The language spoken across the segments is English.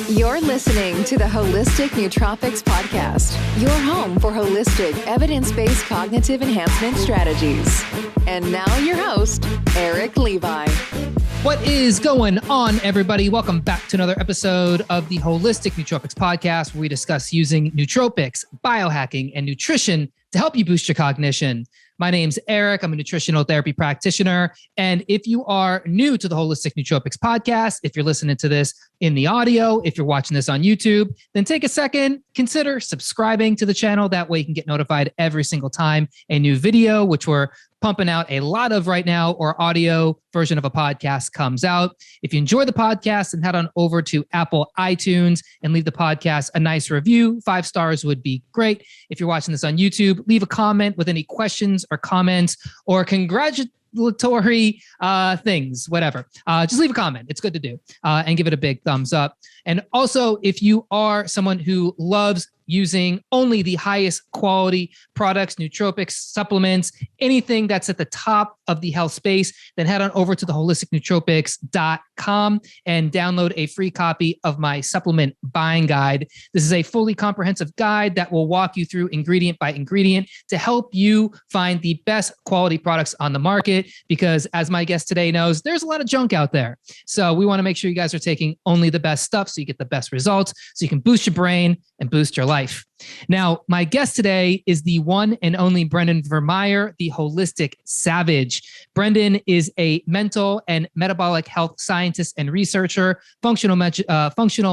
You're listening to the Holistic Nootropics Podcast, your home for holistic, evidence-based cognitive enhancement strategies. And now your host, Eric Levi. What is going on, everybody? Welcome back to another episode of the Holistic Nootropics Podcast, where we discuss using nootropics, biohacking, and nutrition to help you boost your cognition. My name's Eric. I'm a nutritional therapy practitioner. And if you are new to the Holistic Nootropics Podcast, if you're listening to this in the audio, if you're watching this on YouTube, then take a second, consider subscribing to the channel. That way you can get notified every single time a new video, which we're pumping out a lot of right now, or audio version of a podcast comes out. If you enjoy the podcast, then head on over to Apple iTunes and leave the podcast a nice review. 5 stars would be great. If you're watching this on YouTube, leave a comment with any questions or comments or congratulatory things, whatever. Just leave a comment. It's good to do, and give it a big thumbs up. And also, if you are someone who loves using only the highest quality products, nootropics, supplements, anything that's at the top of the health space, then head on over to the holisticnootropics.com and download a free copy of my supplement buying guide. This is a fully comprehensive guide that will walk you through ingredient by ingredient to help you find the best quality products on the market, because as my guest today knows, there's a lot of junk out there. So we want to make sure you guys are taking only the best stuff so you get the best results, so you can boost your brain and boost your life. Now, my guest today is the one and only Brendan Vermeire, the Holistic Savage. Brendan is a mental and metabolic health scientist and researcher, functional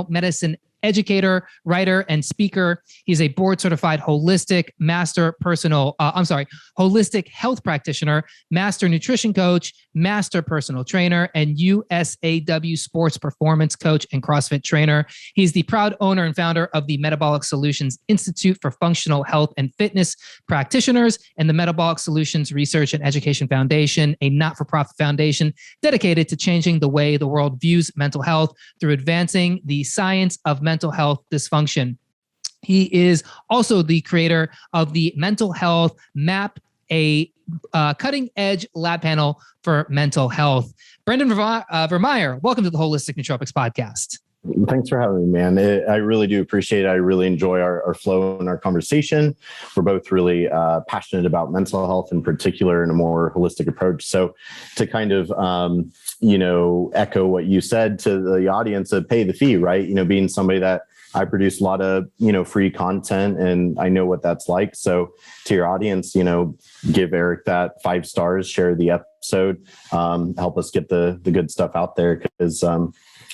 medicine educator, writer, and speaker. He's a board-certified holistic health practitioner, master nutrition coach, master personal trainer, and USAW sports performance coach and CrossFit trainer. He's the proud owner and founder of the Metabolic Solutions Institute for Functional Health and Fitness Practitioners and the Metabolic Solutions Research and Education Foundation, a not-for-profit foundation dedicated to changing the way the world views mental health through advancing the science of mental health dysfunction. He is also the creator of the Mental Health Map, a cutting-edge lab panel for mental health. Brendan Vermeire, welcome to the Holistic Nootropics Podcast. Thanks for having me, man. I really do appreciate it. I really enjoy our flow and our conversation. We're both really passionate about mental health in particular in a more holistic approach. So to kind of, echo what you said to the audience of pay the fee, right? Being somebody that I produce a lot of, free content, and I know what that's like. So to your audience, give Eric that 5 stars, share the episode, help us get the good stuff out there, because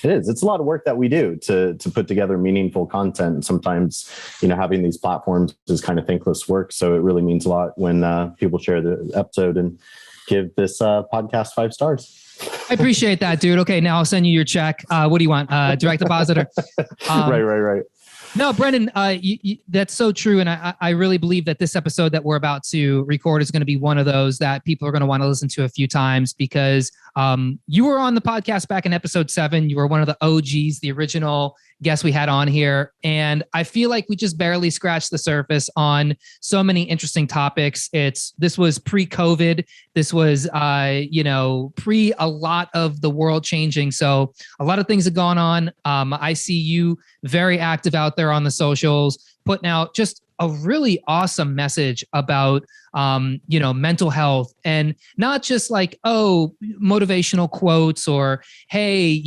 it's a lot of work that we do to put together meaningful content. And sometimes, having these platforms is kind of thankless work. So it really means a lot when people share the episode and give this podcast 5 stars. I appreciate that, dude. Okay, now I'll send you your check. What do you want? Direct deposit or? Right. No, Brendan, that's so true. And I really believe that this episode that we're about to record is going to be one of those that people are going to want to listen to a few times, because you were on the podcast back in episode 7. You were one of the OGs, the original guest we had on here. And I feel like we just barely scratched the surface on so many interesting topics. This was pre-COVID. This was, pre a lot of the world changing. So a lot of things have gone on. I see you very active out there on the socials, putting out just a really awesome message about, mental health, and not just like, motivational quotes or, hey,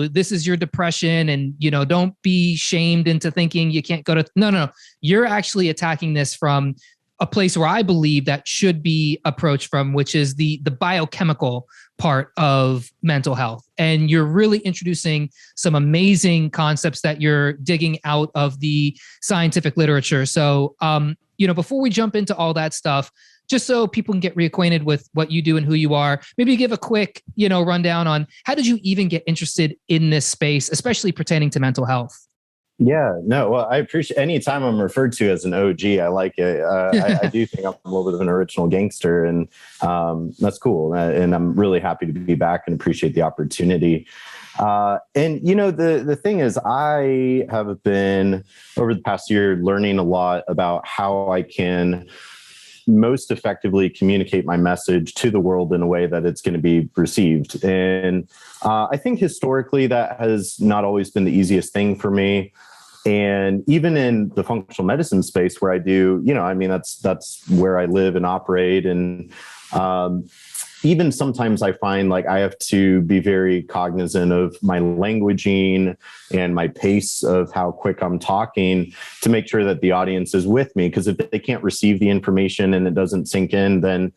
this is your depression and, don't be shamed into thinking you can't go to, no. You're actually attacking this from a place where I believe that should be approached from, which is the biochemical part of mental health. And you're really introducing some amazing concepts that you're digging out of the scientific literature. So, before we jump into all that stuff, just so people can get reacquainted with what you do and who you are, maybe give a quick, rundown on how did you even get interested in this space, especially pertaining to mental health? Yeah, no, well, I appreciate any time I'm referred to as an OG. I like it. I do think I'm a little bit of an original gangster, and that's cool. And I'm really happy to be back and appreciate the opportunity. The thing is, I have been over the past year learning a lot about how I can most effectively communicate my message to the world in a way that it's going to be received. And I think historically that has not always been the easiest thing for me. And even in the functional medicine space where I do, that's where I live and operate. And even sometimes I find like I have to be very cognizant of my languaging and my pace of how quick I'm talking to make sure that the audience is with me. Because if they can't receive the information and it doesn't sink in, then,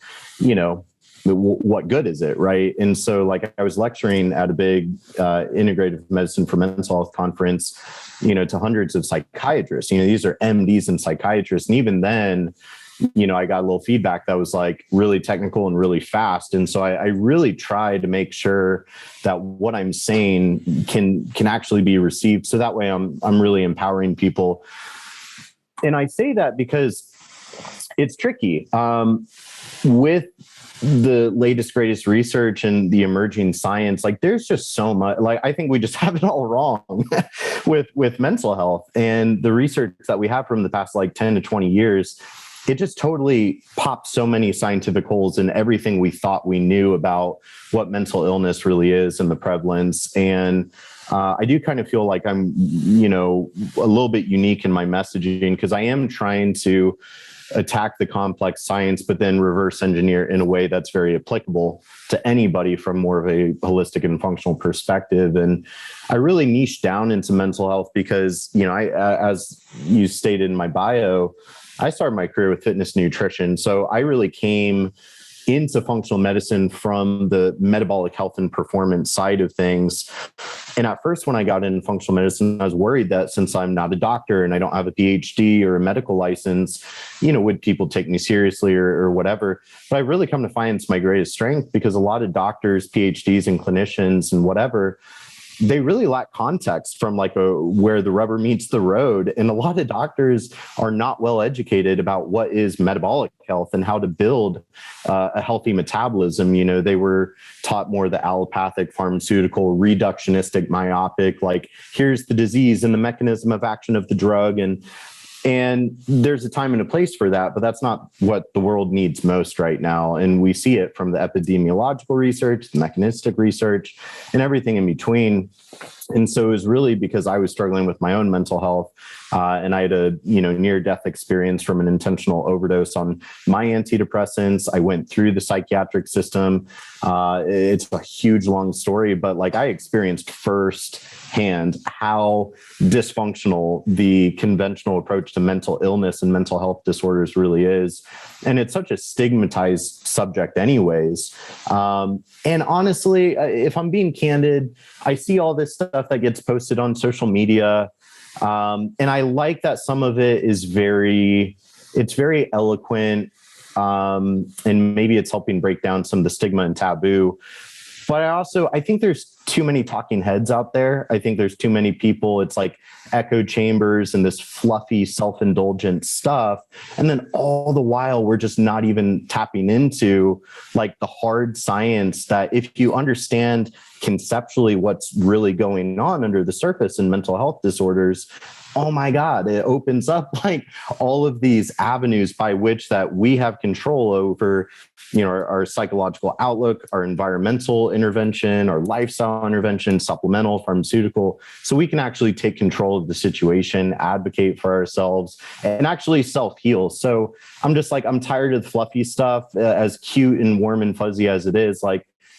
what good is it, right? And so like I was lecturing at a big integrative medicine for mental health conference, to hundreds of psychiatrists. These are MDs and psychiatrists. And even then, I got a little feedback that was like really technical and really fast. And so I really try to make sure that what I'm saying can actually be received. So that way I'm really empowering people. And I say that because it's tricky. With the latest, greatest research and the emerging science, like there's just so much, like I think we just have it all wrong with mental health. And the research that we have from the past like 10 to 20 years, it just totally popped so many scientific holes in everything we thought we knew about what mental illness really is and the prevalence. And I do kind of feel like I'm, a little bit unique in my messaging because I am trying to attack the complex science, but then reverse engineer in a way that's very applicable to anybody from more of a holistic and functional perspective. And I really niche down into mental health because, as you stated in my bio, I started my career with fitness and nutrition. So I really came into functional medicine from the metabolic health and performance side of things. And at first, when I got into functional medicine, I was worried that since I'm not a doctor and I don't have a PhD or a medical license, would people take me seriously or whatever? But I've really come to find it's my greatest strength because a lot of doctors, PhDs and clinicians and whatever, they really lack context from like where the rubber meets the road. And a lot of doctors are not well educated about what is metabolic health and how to build a healthy metabolism. They were taught more the allopathic, pharmaceutical, reductionistic, myopic, like here's the disease and the mechanism of action of the drug. And there's a time and a place for that, but that's not what the world needs most right now. And we see it from the epidemiological research, the mechanistic research, and everything in between. And so it was really because I was struggling with my own mental health. And I had a near-death experience from an intentional overdose on my antidepressants. I went through the psychiatric system. It's a huge, long story, but like I experienced firsthand how dysfunctional the conventional approach to mental illness and mental health disorders really is. And it's such a stigmatized subject anyways. And honestly, if I'm being candid, I see all this stuff that gets posted on social media. And I like that some of it is very eloquent. And maybe it's helping break down some of the stigma and taboo. But I think there's too many talking heads out there. I think there's too many people. It's like echo chambers and this fluffy, self-indulgent stuff. And then all the while, we're just not even tapping into like the hard science that if you understand conceptually what's really going on under the surface in mental health disorders, oh my God, it opens up like all of these avenues by which that we have control over, our psychological outlook, our environmental intervention, our lifestyle intervention, supplemental, pharmaceutical. So we can actually take control of the situation, advocate for ourselves, and actually self-heal. So I'm tired of the fluffy stuff, as cute and warm and fuzzy as it is.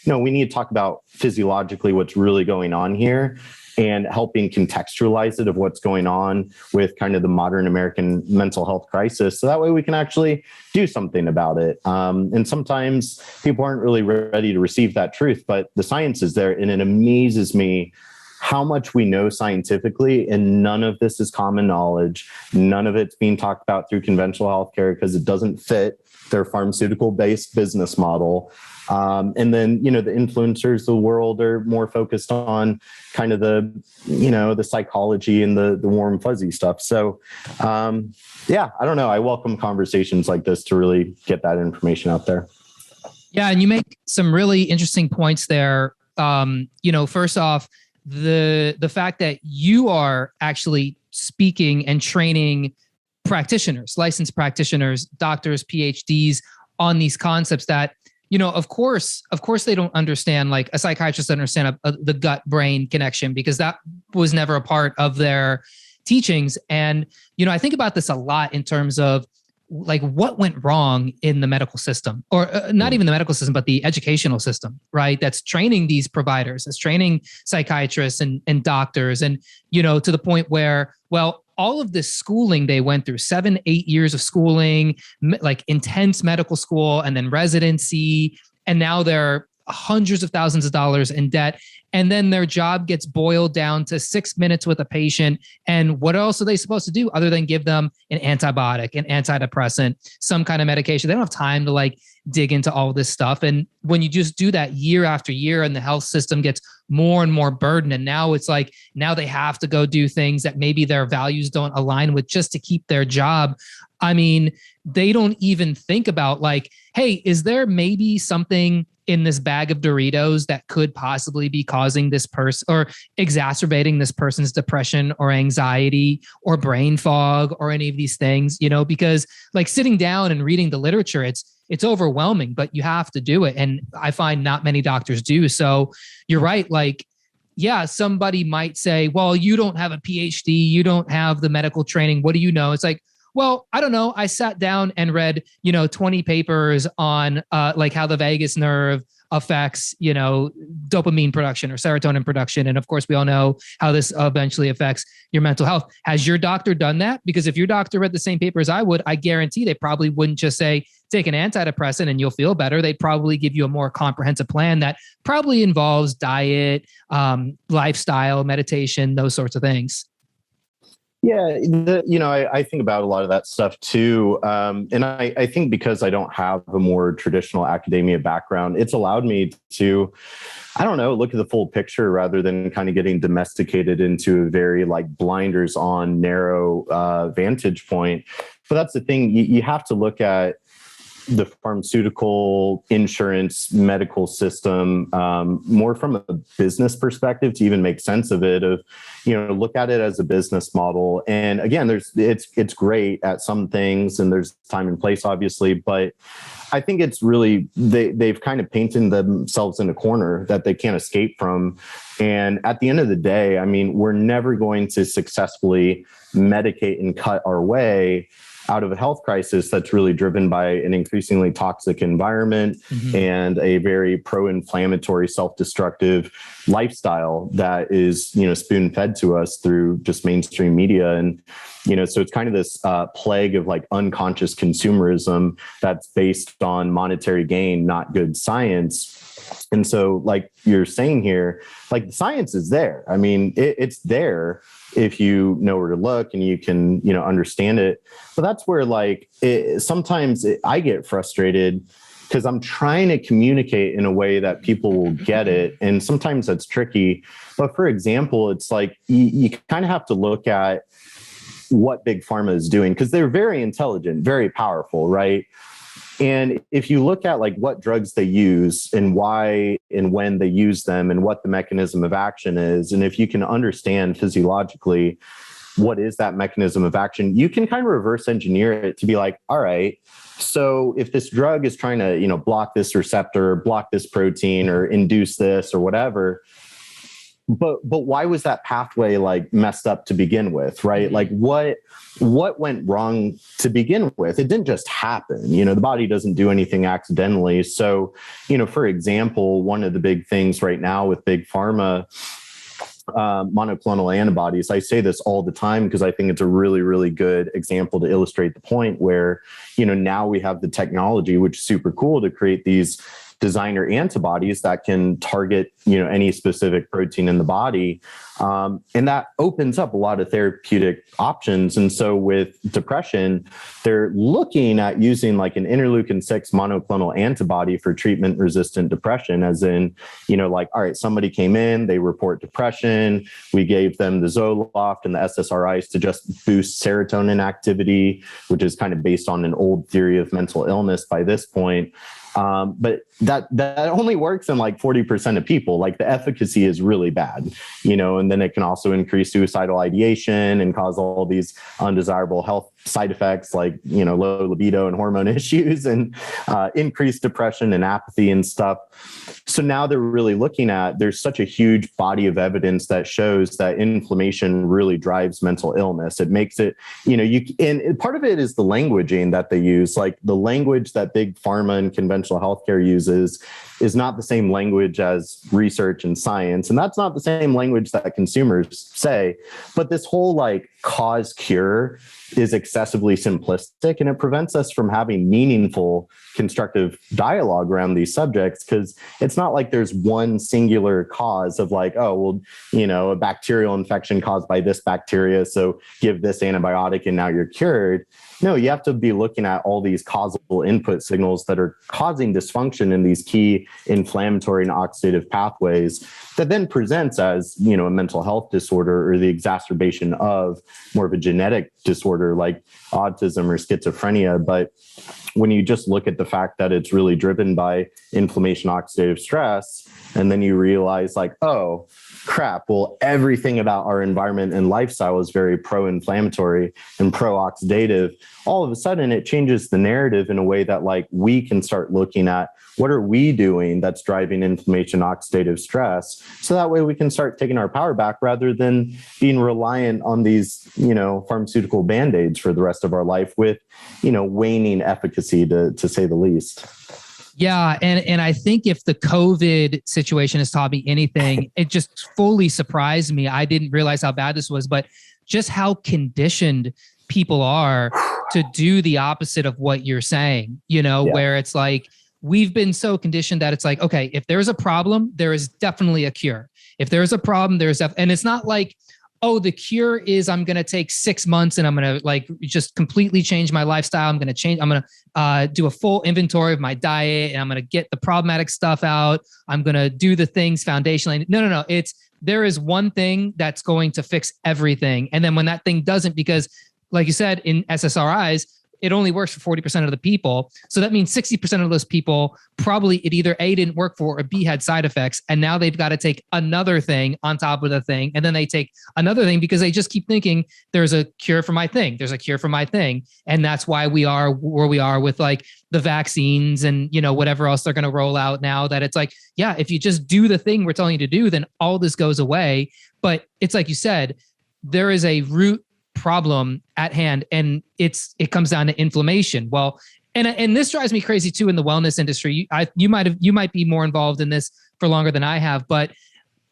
We need to talk about physiologically what's really going on here and helping contextualize it of what's going on with kind of the modern American mental health crisis. So that way we can actually do something about it. And sometimes people aren't really ready to receive that truth, but the science is there. And it amazes me how much we know scientifically, and none of this is common knowledge. None of it's being talked about through conventional healthcare because it doesn't fit their pharmaceutical-based business model. And then, the influencers of the world are more focused on kind of the psychology and the warm, fuzzy stuff. So, I don't know. I welcome conversations like this to really get that information out there. Yeah. And you make some really interesting points there. First off, the fact that you are actually speaking and training practitioners, licensed practitioners, doctors, PhDs on these concepts that, of course they don't understand, like a psychiatrist doesn't understand the gut-brain connection because that was never a part of their teachings. And, I think about this a lot in terms of like what went wrong in the medical system, or not even the medical system, but the educational system, right? That's training these providers, that's training psychiatrists and doctors. And, to the point where, well, all of this schooling they went through, 7-8 years of schooling, like intense medical school and then residency. And now they're hundreds of thousands of dollars in debt. And then their job gets boiled down to 6 minutes with a patient. And what else are they supposed to do other than give them an antibiotic, an antidepressant, some kind of medication? They don't have time to like dig into all this stuff. And when you just do that year after year and the health system gets more and more burdened, and now it's like, now they have to go do things that maybe their values don't align with just to keep their job. I mean, they don't even think about like, hey, is there maybe something in this bag of Doritos that could possibly be causing this person or exacerbating this person's depression or anxiety or brain fog or any of these things, because like sitting down and reading the literature, it's overwhelming, but you have to do it. And I find not many doctors do. So you're right. Like, yeah, somebody might say, well, you don't have a PhD, you don't have the medical training. What do you know? It's like, well, I don't know. I sat down and read, 20 papers on like how the vagus nerve affects, dopamine production or serotonin production. And of course, we all know how this eventually affects your mental health. Has your doctor done that? Because if your doctor read the same paper as I would, I guarantee they probably wouldn't just say, take an antidepressant and you'll feel better. They'd probably give you a more comprehensive plan that probably involves diet, lifestyle, meditation, those sorts of things. Yeah, I think about a lot of that stuff too. And I think because I don't have a more traditional academia background, it's allowed me to, look at the full picture rather than kind of getting domesticated into a very like blinders on narrow vantage point. But that's the thing, you have to look at the pharmaceutical, insurance, medical system, more from a business perspective to even make sense of it, look at it as a business model. And again, it's great at some things and there's time and place, obviously, but I think it's really, they've kind of painted themselves in a corner that they can't escape from. And at the end of the day, I mean, we're never going to successfully medicate and cut our way out of a health crisis that's really driven by an increasingly toxic environment and a very pro-inflammatory, self-destructive lifestyle that is, spoon-fed to us through just mainstream media. And, so it's kind of this plague of like unconscious consumerism that's based on monetary gain, not good science. And so like you're saying here, like the science is there. I mean, it's there if you know where to look and you can, understand it. But that's where like sometimes I get frustrated because I'm trying to communicate in a way that people will get it. And sometimes that's tricky. But for example, it's like you kind of have to look at what big pharma is doing because they're very intelligent, very powerful, right? And if you look at like what drugs they use and why and when they use them and what the mechanism of action is, and if you can understand physiologically what is that mechanism of action, you can kind of reverse engineer it to be like, all right, so if this drug is trying to, block this receptor, block this protein or induce this or whatever, but why was that pathway like messed up to begin with, right? Like what went wrong to begin with? It didn't just happen. The body doesn't do anything accidentally. So, for example, one of the big things right now with big pharma, monoclonal antibodies, I say this all the time because I think it's a really, really good example to illustrate the point where, now we have the technology, which is super cool to create these designer antibodies that can target, any specific protein in the body. And that opens up a lot of therapeutic options. And so with depression, they're looking at using like an interleukin-6 monoclonal antibody for treatment-resistant depression, as in, like, all right, somebody came in, they report depression. We gave them the Zoloft and the SSRIs to just boost serotonin activity, which is kind of based on an old theory of mental illness by this point. But that only works in like 40% of people. Like the efficacy is really bad, and then it can also increase suicidal ideation and cause all these undesirable health side effects like, low libido and hormone issues and increased depression and apathy and stuff. So now they're really looking at, there's such a huge body of evidence that shows that inflammation really drives mental illness. It makes it, and part of it is the languaging that they use, like the language that big pharma and conventional healthcare uses is not the same language as research and science. And that's not the same language that consumers say. But this whole like cause cure is excessively simplistic, and it prevents us from having meaningful, constructive dialogue around these subjects, because it's not like there's one singular cause of like, oh, well, a bacterial infection caused by this bacteria, so give this antibiotic and now you're cured. No, you have to be looking at all these causal input signals that are causing dysfunction in these key inflammatory and oxidative pathways that then presents as, a mental health disorder or the exacerbation of more of a genetic disorder like autism or schizophrenia. But when you just look at the fact that it's really driven by inflammation, oxidative stress, and then you realize like, oh, crap, well, everything about our environment and lifestyle is very pro-inflammatory and pro-oxidative, all of a sudden it changes the narrative in a way that like we can start looking at what are we doing that's driving inflammation, oxidative stress. So that way we can start taking our power back rather than being reliant on these, pharmaceutical band-aids for the rest of our life with, waning efficacy to say the least. Yeah. And I think if the COVID situation has taught me anything, it just fully surprised me. I didn't realize how bad this was, but just how conditioned people are to do the opposite of what you're saying, where it's like, we've been so conditioned that it's like, okay, if there's a problem, there is definitely a cure. If there's a problem, and it's not like, oh, the cure is I'm going to take 6 months and I'm going to like just completely change my lifestyle. I'm going to do a full inventory of my diet and I'm going to get the problematic stuff out. I'm going to do the things foundationally. No. There is one thing that's going to fix everything. And then when that thing doesn't, because like you said, in SSRIs, it only works for 40% of the people. So that means 60% of those people probably it either A, didn't work for, or B, had side effects. And now they've got to take another thing on top of the thing. And then they take another thing because they just keep thinking there's a cure for my thing. There's a cure for my thing. And that's why we are where we are with like the vaccines and, whatever else they're going to roll out now, that it's like, yeah, if you just do the thing we're telling you to do, then all this goes away. But it's like you said, there is a root problem at hand, and it comes down to inflammation. Well, and this drives me crazy too in the wellness industry. You might be more involved in this for longer than I have, but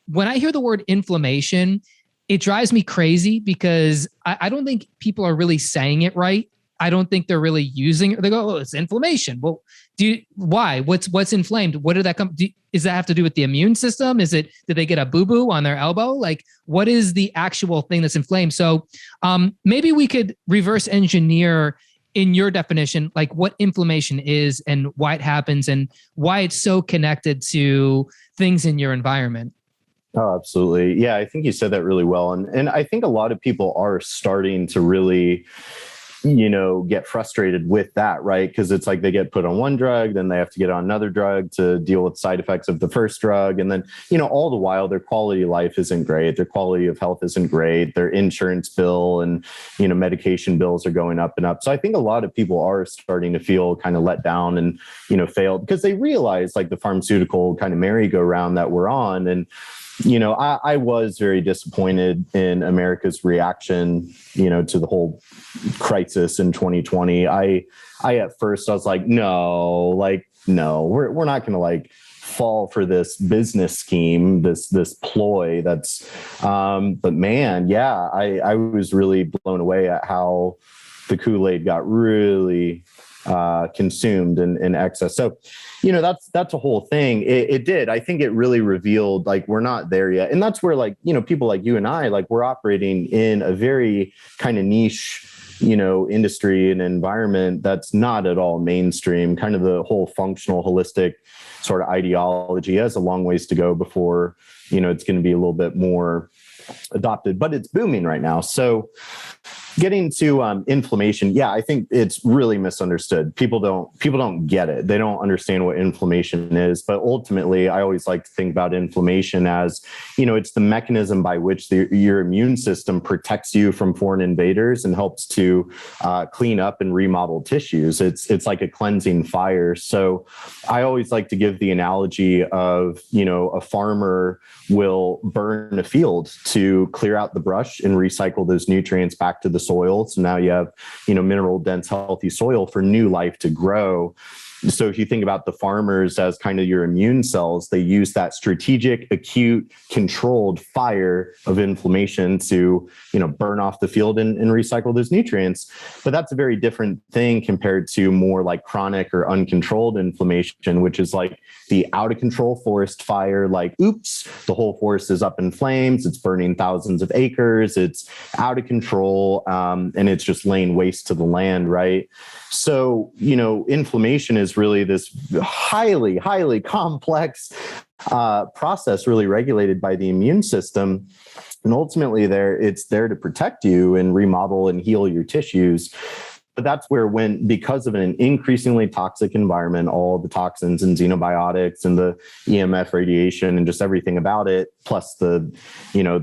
when I hear the word inflammation, it drives me crazy because I don't think people are really saying it right. I don't think they're really using it. They go, oh, it's inflammation. Well, why? What's inflamed? What did that come? Does that have to do with the immune system? Did they get a boo-boo on their elbow? Like, what is the actual thing that's inflamed? So maybe we could reverse engineer in your definition, like what inflammation is and why it happens and why it's so connected to things in your environment. Oh, absolutely. Yeah, I think you said that really well. And I think a lot of people are starting to really get frustrated with that, right? Because it's like they get put on one drug, then they have to get on another drug to deal with side effects of the first drug. And then, all the while their quality of life isn't great. Their quality of health isn't great. Their insurance bill and, medication bills are going up and up. So I think a lot of people are starting to feel kind of let down and, failed because they realize like the pharmaceutical kind of merry-go-round that we're on. And, I was very disappointed in America's reaction, to the whole crisis in 2020. I at first I was like, no, we're not going to like fall for this business scheme, this ploy that's, but man, yeah, I was really blown away at how the Kool-Aid got really consumed in excess. So, that's a whole thing. It did. I think it really revealed like we're not there yet. And that's where like, people like you and I, like we're operating in a very kind of niche, industry and environment that's not at all mainstream. Kind of the whole functional, holistic sort of ideology has a long ways to go before, it's going to be a little bit more adopted, but it's booming right now. So getting to inflammation, yeah, I think it's really misunderstood. People don't get it. They don't understand what inflammation is. But ultimately, I always like to think about inflammation as, it's the mechanism by which your immune system protects you from foreign invaders and helps to clean up and remodel tissues. It's like a cleansing fire. So I always like to give the analogy of, a farmer will burn a field to clear out the brush and recycle those nutrients back to the soil. So now you have, mineral dense, healthy soil for new life to grow. So if you think about the farmers as kind of your immune cells, they use that strategic, acute, controlled fire of inflammation to, burn off the field and recycle those nutrients. But that's a very different thing compared to more like chronic or uncontrolled inflammation, which is like the out of control forest fire, like, oops, the whole forest is up in flames. It's burning thousands of acres. It's out of control. And it's just laying waste to the land, right? So, inflammation is really this highly, highly complex process, really regulated by the immune system. And ultimately it's there to protect you and remodel and heal your tissues. But that's where because of an increasingly toxic environment, all the toxins and xenobiotics and the EMF radiation and just everything about it, plus the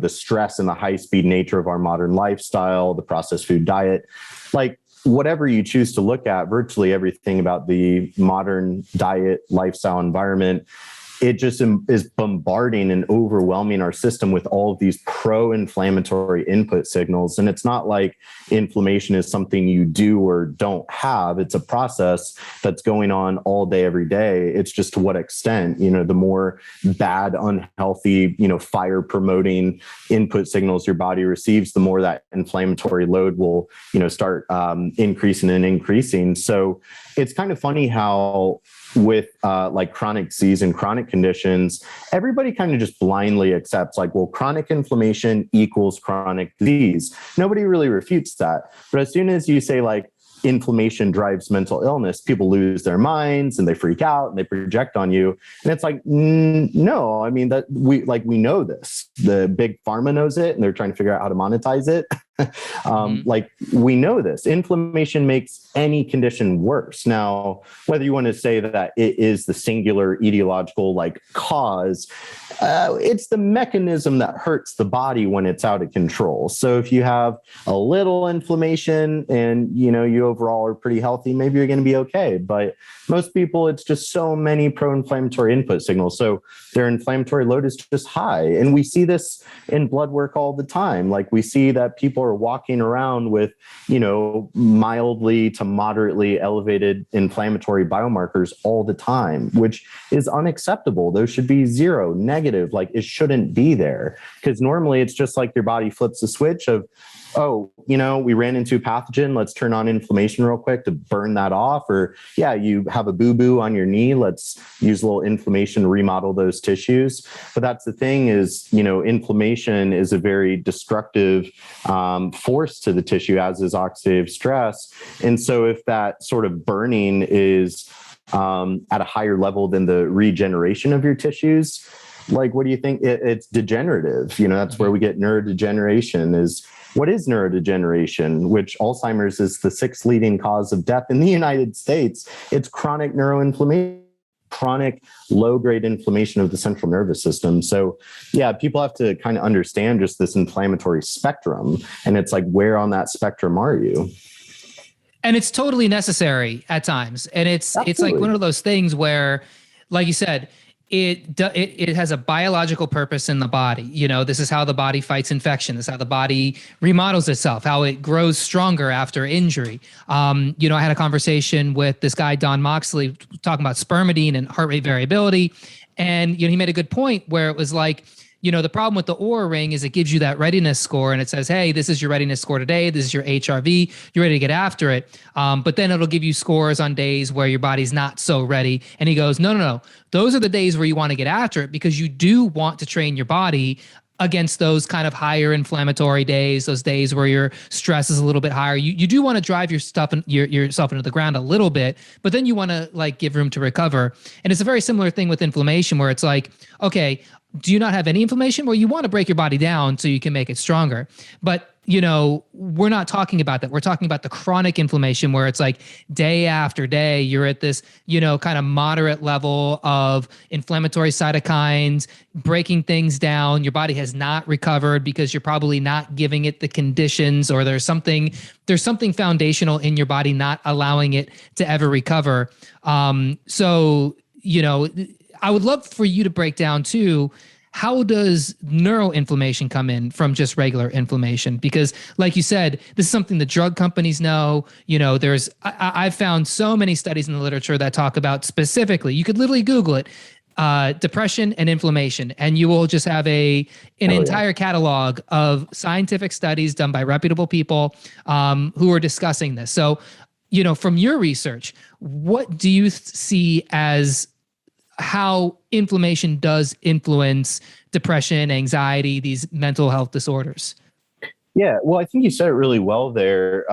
stress and the high-speed nature of our modern lifestyle, the processed food diet, like whatever you choose to look at, virtually everything about the modern diet, lifestyle, environment, it just is bombarding and overwhelming our system with all of these pro-inflammatory input signals. And it's not like inflammation is something you do or don't have. It's a process that's going on all day, every day. It's just to what extent, the more bad, unhealthy, fire promoting input signals your body receives, the more that inflammatory load will, start increasing and increasing. So it's kind of funny how with like chronic disease and chronic conditions, everybody kind of just blindly accepts like, well, chronic inflammation equals chronic disease. Nobody really refutes that. But as soon as you say like inflammation drives mental illness, people lose their minds and they freak out and they project on you. And it's like, no, I mean, that we know this. The big pharma knows it and they're trying to figure out how to monetize it. Like we know this. Inflammation makes any condition worse. Now, whether you want to say that it is the singular etiological like cause, it's the mechanism that hurts the body when it's out of control. So if you have a little inflammation and you overall are pretty healthy, maybe you're going to be okay. But most people, it's just so many pro-inflammatory input signals. So their inflammatory load is just high. And we see this in blood work all the time. Like we see that people are walking around with, mildly to moderately elevated inflammatory biomarkers all the time, which is unacceptable. Those should be zero, negative, like it shouldn't be there. Because normally it's just like your body flips a switch of, oh, we ran into a pathogen. Let's turn on inflammation real quick to burn that off. Or yeah, you have a boo-boo on your knee. Let's use a little inflammation to remodel those tissues. But that's the thing is, inflammation is a very destructive force to the tissue, as is oxidative stress. And so if that sort of burning is at a higher level than the regeneration of your tissues, like, what do you think? It's degenerative. That's where we get neurodegeneration is. What is neurodegeneration, which Alzheimer's is the 6th leading cause of death in the United States? It's chronic neuroinflammation, chronic low-grade inflammation of the central nervous system. So yeah, people have to kind of understand just this inflammatory spectrum. And it's like, where on that spectrum are you? And it's totally necessary at times. And it's like one of those things where, like you said, it has a biological purpose in the body. This is how the body fights infection. This is how the body remodels itself, how it grows stronger after injury. I had a conversation with this guy, Don Moxley, talking about spermidine and heart rate variability. And, he made a good point where it was like, the problem with the Oura Ring is it gives you that readiness score and it says, hey, this is your readiness score today. This is your HRV. You're ready to get after it. But then it'll give you scores on days where your body's not so ready. And he goes, no. Those are the days where you want to get after it because you do want to train your body against those kind of higher inflammatory days, those days where your stress is a little bit higher. You do want to drive yourself into the ground a little bit, but then you want to like give room to recover. And it's a very similar thing with inflammation where it's like, okay, do you not have any inflammation? Well, you want to break your body down so you can make it stronger. But we're not talking about that. We're talking about the chronic inflammation where it's like day after day, you're at this, kind of moderate level of inflammatory cytokines, breaking things down. Your body has not recovered because you're probably not giving it the conditions, or there's something foundational in your body not allowing it to ever recover. So, I would love for you to break down too, how does neuroinflammation come in from just regular inflammation? Because like you said, this is something the drug companies know. I've found so many studies in the literature that talk about specifically, you could literally Google it, depression and inflammation, and you will just have an entire catalog of scientific studies done by reputable people who are discussing this. So, from your research, what do you see as how inflammation does influence depression, anxiety, these mental health disorders? Yeah, well, I think you said it really well there.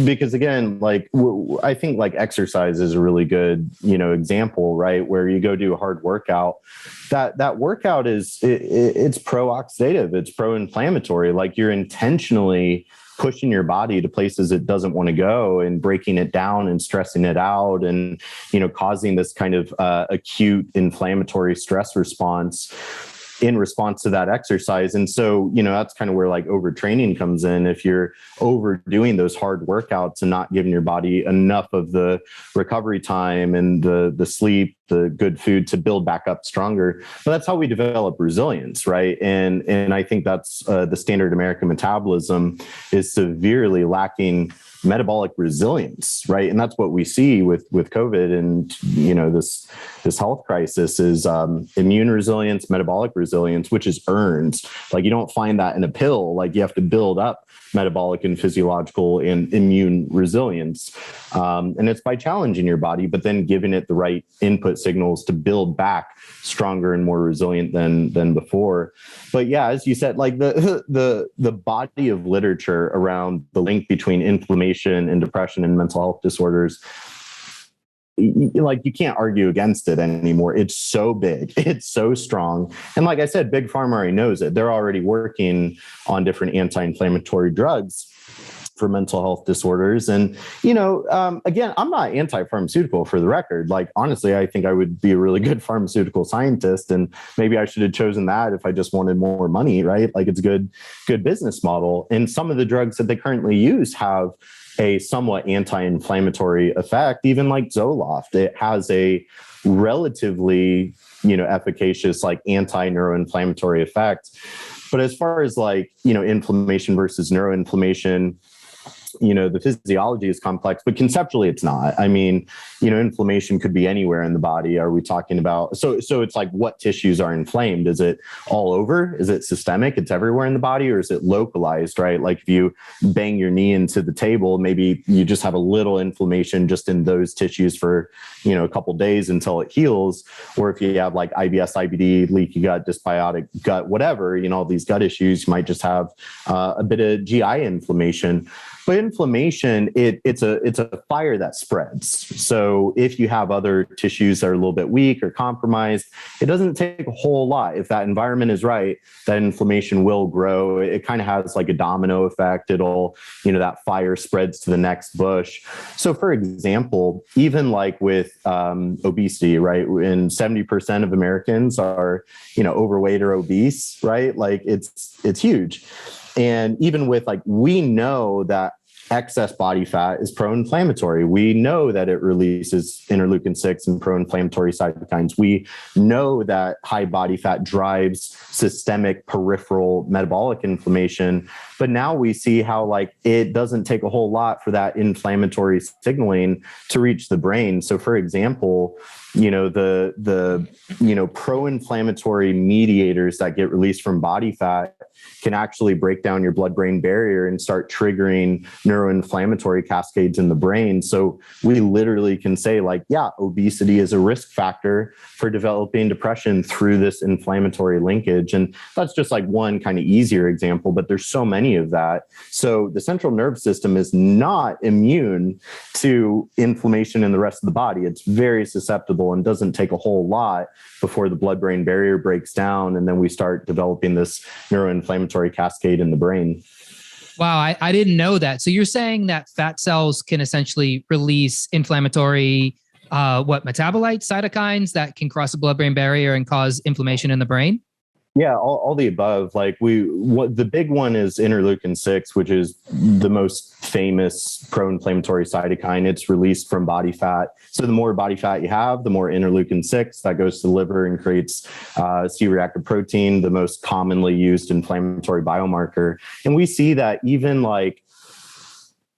Because again, I think exercise is a really good, example, right? Where you go do a hard workout, that workout it's pro-oxidative, it's pro-inflammatory. Like you're intentionally pushing your body to places it doesn't want to go and breaking it down and stressing it out and, causing this kind of acute inflammatory stress response in response to that exercise. And so, that's kind of where overtraining comes in. If you're overdoing those hard workouts and not giving your body enough of the recovery time and the sleep, the good food to build back up stronger. But that's how we develop resilience, right? And I think that's the standard American metabolism is severely lacking metabolic resilience, right? And that's what we see with COVID and this health crisis is immune resilience, metabolic resilience, which is earned. Like you don't find that in a pill. Like you have to build up metabolic and physiological and immune resilience. And it's by challenging your body, but then giving it the right input signals to build back stronger and more resilient than before. But yeah, as you said, the body of literature around the link between inflammation and depression and mental health disorders, you can't argue against it anymore. It's so big, it's so strong. And like I said, Big Pharma already knows it. They're already working on different anti-inflammatory drugs for mental health disorders. And, again, I'm not anti-pharmaceutical for the record. Honestly, I think I would be a really good pharmaceutical scientist, and maybe I should have chosen that if I just wanted more money, right? It's a good business model. And some of the drugs that they currently use have a somewhat anti-inflammatory effect, even like Zoloft. It has a relatively, efficacious, anti-neuroinflammatory effect. But as far as inflammation versus neuroinflammation, the physiology is complex, but conceptually it's not. I mean, inflammation could be anywhere in the body. Are we talking about, so it's what tissues are inflamed? Is it all over? Is it systemic? It's everywhere in the body, or is it localized, right? Like if you bang your knee into the table, maybe you just have a little inflammation just in those tissues for, a couple days until it heals. Or if you have IBS, IBD, leaky gut, dysbiotic gut, whatever, all these gut issues, you might just have a bit of GI inflammation. But inflammation, it's a fire that spreads. So if you have other tissues that are a little bit weak or compromised, it doesn't take a whole lot. If that environment is right, that inflammation will grow. It kind of has a domino effect. It'll, that fire spreads to the next bush. So for example, even with obesity, right? And 70% of Americans are, overweight or obese, right? It's huge. And even with we know that excess body fat is pro-inflammatory. We know that it releases interleukin-6 and pro-inflammatory cytokines. We know that high body fat drives systemic peripheral metabolic inflammation. But now we see how it doesn't take a whole lot for that inflammatory signaling to reach the brain. So for example, the pro-inflammatory mediators that get released from body fat can actually break down your blood-brain barrier and start triggering neuroinflammatory cascades in the brain. So we literally can say obesity is a risk factor for developing depression through this inflammatory linkage. And that's just one kind of easier example, but there's so many of that. So the central nervous system is not immune to inflammation in the rest of the body. It's very susceptible and doesn't take a whole lot before the blood-brain barrier breaks down. And then we start developing this neuroinflammatory cascade in the brain. Wow, I didn't know that. So you're saying that fat cells can essentially release inflammatory, metabolites, cytokines that can cross the blood-brain barrier and cause inflammation in the brain? Yeah, all the above. Like what the big one is interleukin 6, which is the most famous pro-inflammatory cytokine. It's released from body fat. So the more body fat you have, the more interleukin 6 that goes to the liver and creates C-reactive protein, the most commonly used inflammatory biomarker. And we see that even like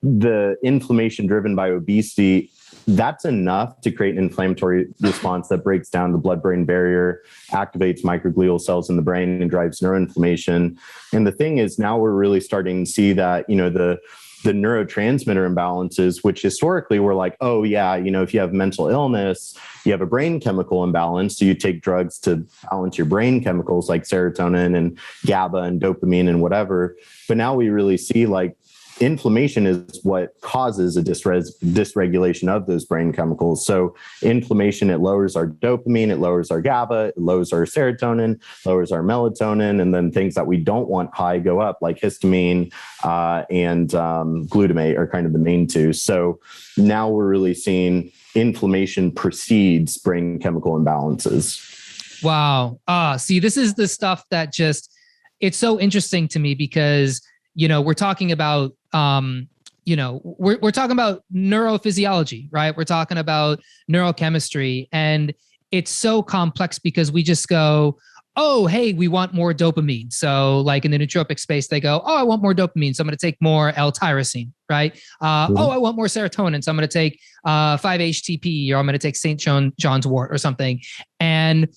the inflammation driven by obesity, that's enough to create an inflammatory response that breaks down the blood-brain barrier, activates microglial cells in the brain, and drives neuroinflammation. And the thing is, now we're really starting to see that, the neurotransmitter imbalances, which historically were like, oh yeah, if you have mental illness, you have a brain chemical imbalance. So you take drugs to balance your brain chemicals like serotonin and GABA and dopamine and whatever. But now we really see like inflammation is what causes a dysregulation of those brain chemicals. So inflammation, it lowers our dopamine, it lowers our GABA, it lowers our serotonin, lowers our melatonin, and then things that we don't want high go up, like histamine and glutamate are kind of the main two. So now we're really seeing inflammation precedes brain chemical imbalances. Wow. See, this is the stuff that it's so interesting to me because we're talking about, we're talking about neurophysiology, right? We're talking about neurochemistry, and it's so complex because we just go, oh, hey, we want more dopamine. So like in the nootropic space, they go, oh, I want more dopamine. So I'm going to take more L-tyrosine, right? Oh, I want more serotonin. So I'm going to take 5-HTP, or I'm going to take St. John's wort or something. And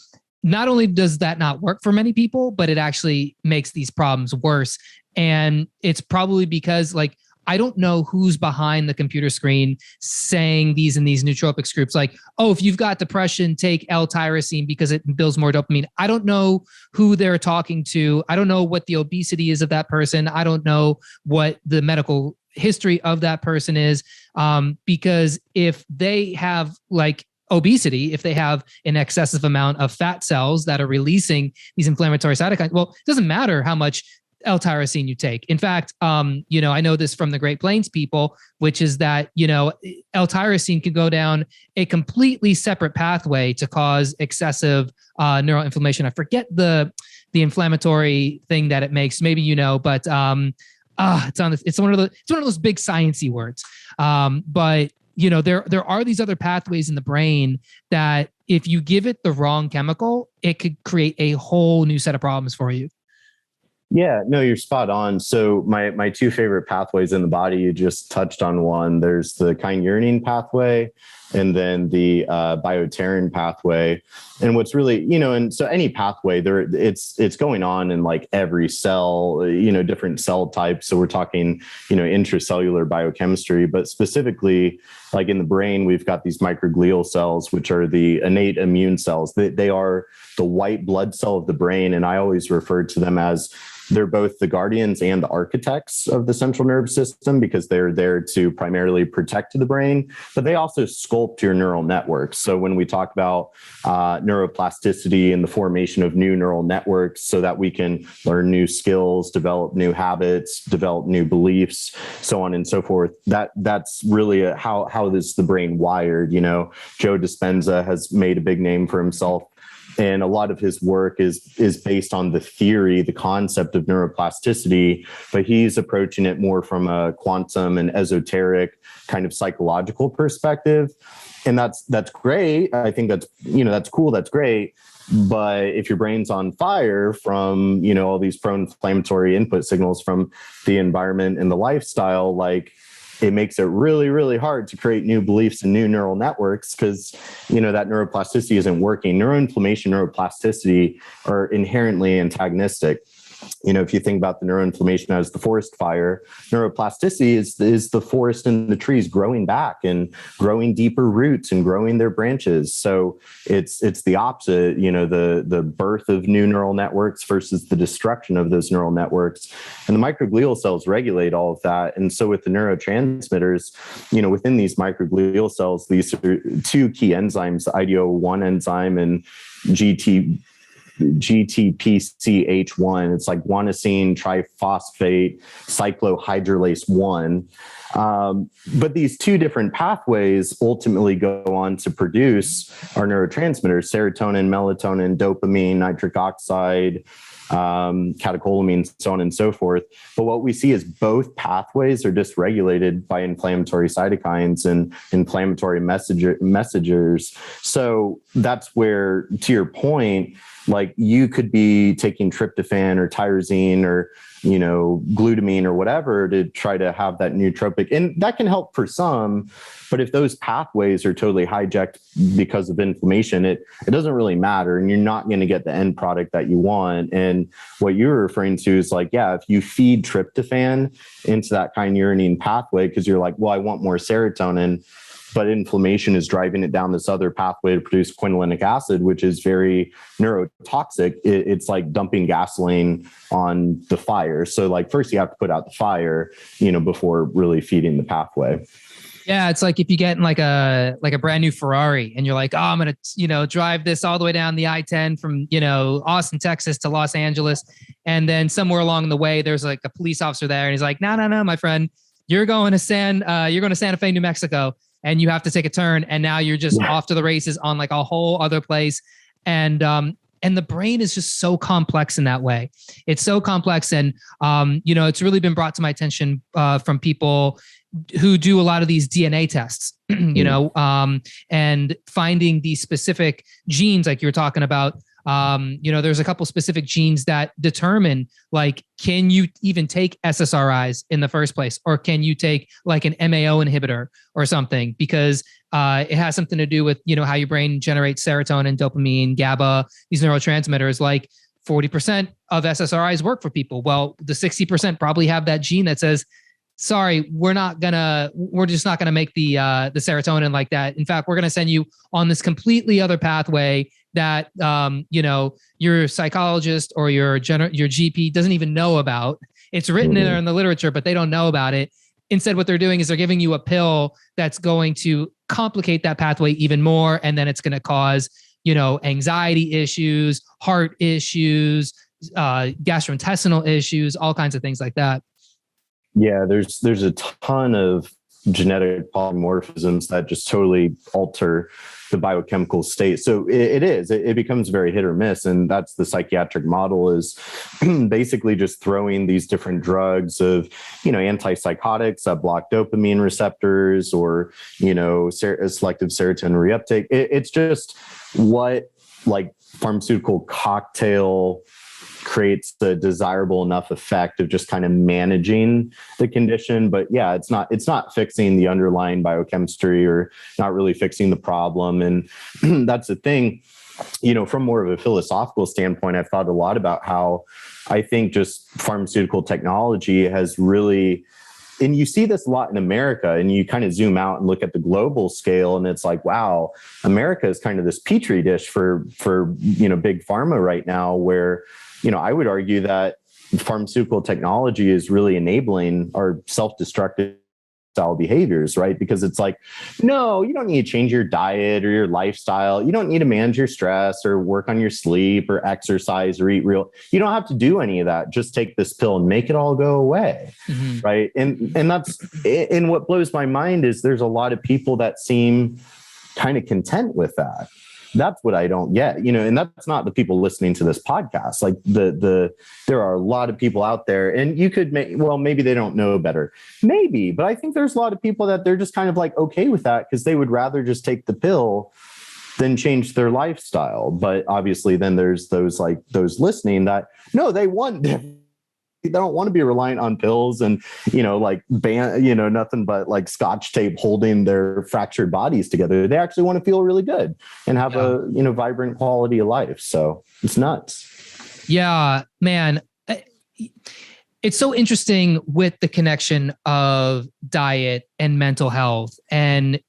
not only does that not work for many people, but it actually makes these problems worse. And it's probably because like, I don't know who's behind the computer screen saying these in these nootropics groups, like, oh, if you've got depression, take L-tyrosine because it builds more dopamine. I don't know who they're talking to. I don't know what the obesity is of that person. I don't know what the medical history of that person is. Because if they have like obesity, if they have an excessive amount of fat cells that are releasing these inflammatory cytokines, well, it doesn't matter how much L-tyrosine you take. In fact, I know this from the Great Plains people, which is that, L-tyrosine can go down a completely separate pathway to cause excessive neuroinflammation. I forget the inflammatory thing that it makes. Maybe but it's one of those big sciencey words. But there are these other pathways in the brain that if you give it the wrong chemical, it could create a whole new set of problems for you. Yeah, no, you're spot on. So my two favorite pathways in the body, you just touched on one. There's the kynurenine pathway and then the bioterin pathway. And what's really, and so any pathway there, it's going on in like every cell, different cell types. So we're talking, intracellular biochemistry, but specifically like in the brain, we've got these microglial cells, which are the innate immune cells. They are the white blood cell of the brain. And I always refer to them as they're both the guardians and the architects of the central nervous system because they're there to primarily protect the brain, but they also sculpt your neural networks. So when we talk about neuroplasticity and the formation of new neural networks so that we can learn new skills, develop new habits, develop new beliefs, so on and so forth, that's really how is the brain wired. Joe Dispenza has made a big name for himself. And a lot of his work is based on the theory, the concept of neuroplasticity, but he's approaching it more from a quantum and esoteric kind of psychological perspective. And that's great. I think that's cool. That's great. But if your brain's on fire from, all these pro-inflammatory input signals from the environment and the lifestyle, like, it makes it really, really hard to create new beliefs and new neural networks because, that neuroplasticity isn't working. Neuroinflammation, neuroplasticity are inherently antagonistic. If you think about the neuroinflammation as the forest fire, neuroplasticity is the forest and the trees growing back and growing deeper roots and growing their branches. So it's the opposite, the birth of new neural networks versus the destruction of those neural networks. And the microglial cells regulate all of that. And so with the neurotransmitters, within these microglial cells, these are two key enzymes, the IDO1 enzyme and GTPCH1. It's like guanosine triphosphate cyclohydrolase 1. But these two different pathways ultimately go on to produce our neurotransmitters: serotonin, melatonin, dopamine, nitric oxide, catecholamine, so on and so forth. But what we see is both pathways are dysregulated by inflammatory cytokines and inflammatory messengers. So that's where, to your point, like you could be taking tryptophan or tyrosine or, glutamine or whatever to try to have that nootropic. And that can help for some, but if those pathways are totally hijacked because of inflammation, it doesn't really matter. And you're not going to get the end product that you want. And what you're referring to is like, yeah, if you feed tryptophan into that kynurenine pathway, because you're like, well, I want more serotonin, but inflammation is driving it down this other pathway to produce quinolinic acid, which is very neurotoxic. It's like dumping gasoline on the fire. So like first you have to put out the fire, before really feeding the pathway. Yeah, it's like if you get in like a brand new Ferrari and you're like, oh, I'm going to, drive this all the way down the I-10 from, Austin, Texas to Los Angeles. And then somewhere along the way, there's like a police officer there and he's like, no, my friend, you're going to Santa Fe, New Mexico. And you have to take a turn, and now you're just off to the races on like a whole other place. And the brain is just so complex in that way. It's so complex. And, it's really been brought to my attention from people who do a lot of these DNA tests, and finding these specific genes like you were talking about. There's a couple specific genes that determine like, can you even take SSRIs in the first place? Or can you take like an MAO inhibitor or something? Because it has something to do with, how your brain generates serotonin, dopamine, GABA, these neurotransmitters. Like 40% of SSRIs work for people. Well, the 60% probably have that gene that says, sorry, we're just not gonna make the serotonin like that. In fact, we're gonna send you on this completely other pathway that your psychologist or your GP doesn't even know about. It's written in there in the literature, but they don't know about it. Instead, what they're doing is they're giving you a pill that's going to complicate that pathway even more, and then it's going to cause anxiety issues, heart issues, gastrointestinal issues, all kinds of things like that. Yeah, there's a ton of genetic polymorphisms that just totally alter the biochemical state. So it becomes very hit or miss. And that's the psychiatric model, is basically just throwing these different drugs of, antipsychotics that block dopamine receptors or, selective serotonin reuptake. It's just what like pharmaceutical cocktail creates the desirable enough effect of just kind of managing the condition. But yeah, it's not fixing the underlying biochemistry or not really fixing the problem. And that's the thing, from more of a philosophical standpoint, I've thought a lot about how I think just pharmaceutical technology has really, and you see this a lot in America, and you kind of zoom out and look at the global scale, and it's like, wow, America is kind of this petri dish for big pharma right now, where I would argue that pharmaceutical technology is really enabling our self-destructive style behaviors, right? Because it's like, no, you don't need to change your diet or your lifestyle. You don't need to manage your stress or work on your sleep or exercise or eat real. You don't have to do any of that. Just take this pill and make it all go away, right? And what blows my mind is there's a lot of people that seem kind of content with that. That's what I don't get, and that's not the people listening to this podcast. Like there are a lot of people out there, and you could maybe they don't know better, maybe, but I think there's a lot of people that they're just kind of like okay with that because they would rather just take the pill than change their lifestyle. But obviously then there's those listening that no, they don't want to be reliant on pills and, nothing but like Scotch tape holding their fractured bodies together. They actually want to feel really good and have a, vibrant quality of life. So it's nuts. Yeah, man. It's so interesting with the connection of diet and mental health. And,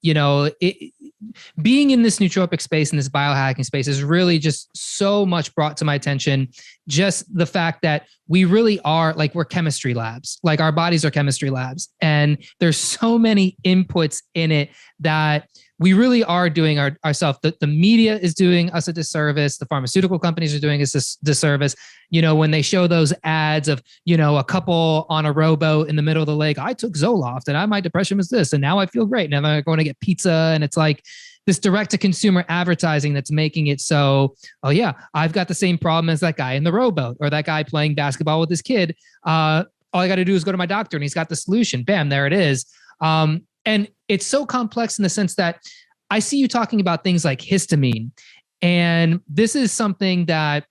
being in this nootropic space and this biohacking space is really just so much brought to my attention. Just the fact that we really are like, we're chemistry labs, like our bodies are chemistry labs. And there's so many inputs in it that we really are doing ourselves. The media is doing us a disservice. The pharmaceutical companies are doing us a disservice. When they show those ads of, a couple on a rowboat in the middle of the lake, I took Zoloft and my depression was this, and now I feel great. Now I'm going to get pizza. And it's like this direct to consumer advertising that's making it so, oh yeah, I've got the same problem as that guy in the rowboat or that guy playing basketball with his kid. All I got to do is go to my doctor and he's got the solution. Bam, there it is. And it's so complex in the sense that I see you talking about things like histamine. And this is something that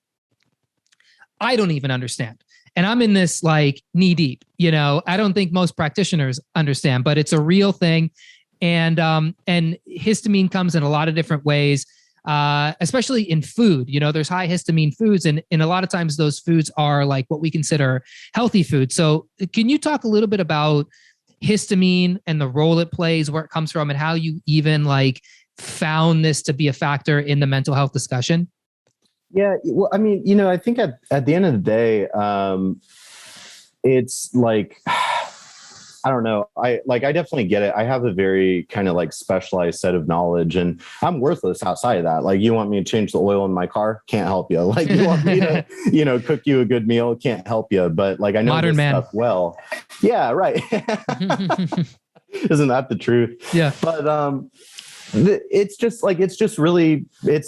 I don't even understand. And I'm in this like knee deep, I don't think most practitioners understand, but it's a real thing. And histamine comes in a lot of different ways, especially in food. There's high histamine foods, and a lot of times those foods are like what we consider healthy food. So can you talk a little bit about histamine and the role it plays, where it comes from, and how you even like found this to be a factor in the mental health discussion? Yeah, well, I mean, I think at the end of the day, it's like, I don't know. I definitely get it. I have a very kind of like specialized set of knowledge, and I'm worthless outside of that. Like, you want me to change the oil in my car? Can't help you. Like, you want me to, cook you a good meal? Can't help you. But like, I know Modern this man. stuff well. Yeah, right. Isn't that the truth? Yeah. But it's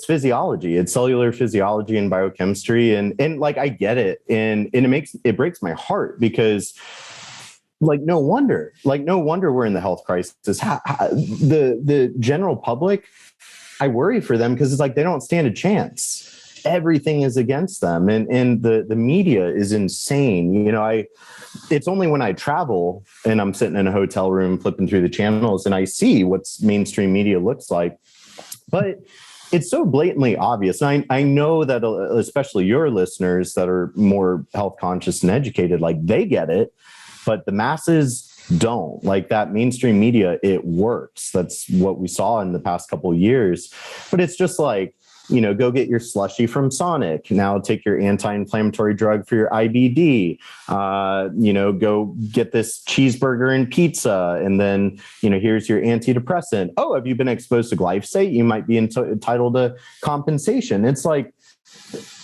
physiology. It's cellular physiology and biochemistry, and like I get it, and it breaks my heart because. No wonder we're in the health crisis. The general public, I worry for them because it's like they don't stand a chance. Everything is against them, and the media is insane. It's only when I travel and I'm sitting in a hotel room flipping through the channels and I see what's mainstream media looks like, but it's so blatantly obvious. And I know that especially your listeners that are more health conscious and educated, like they get it. But the masses don't. Like that mainstream media, it works. That's what we saw in the past couple of years. But it's just like, go get your slushie from Sonic. Now take your anti-inflammatory drug for your IBD. Go get this cheeseburger and pizza. And then, here's your antidepressant. Oh, have you been exposed to glyphosate? You might be entitled to compensation. It's like,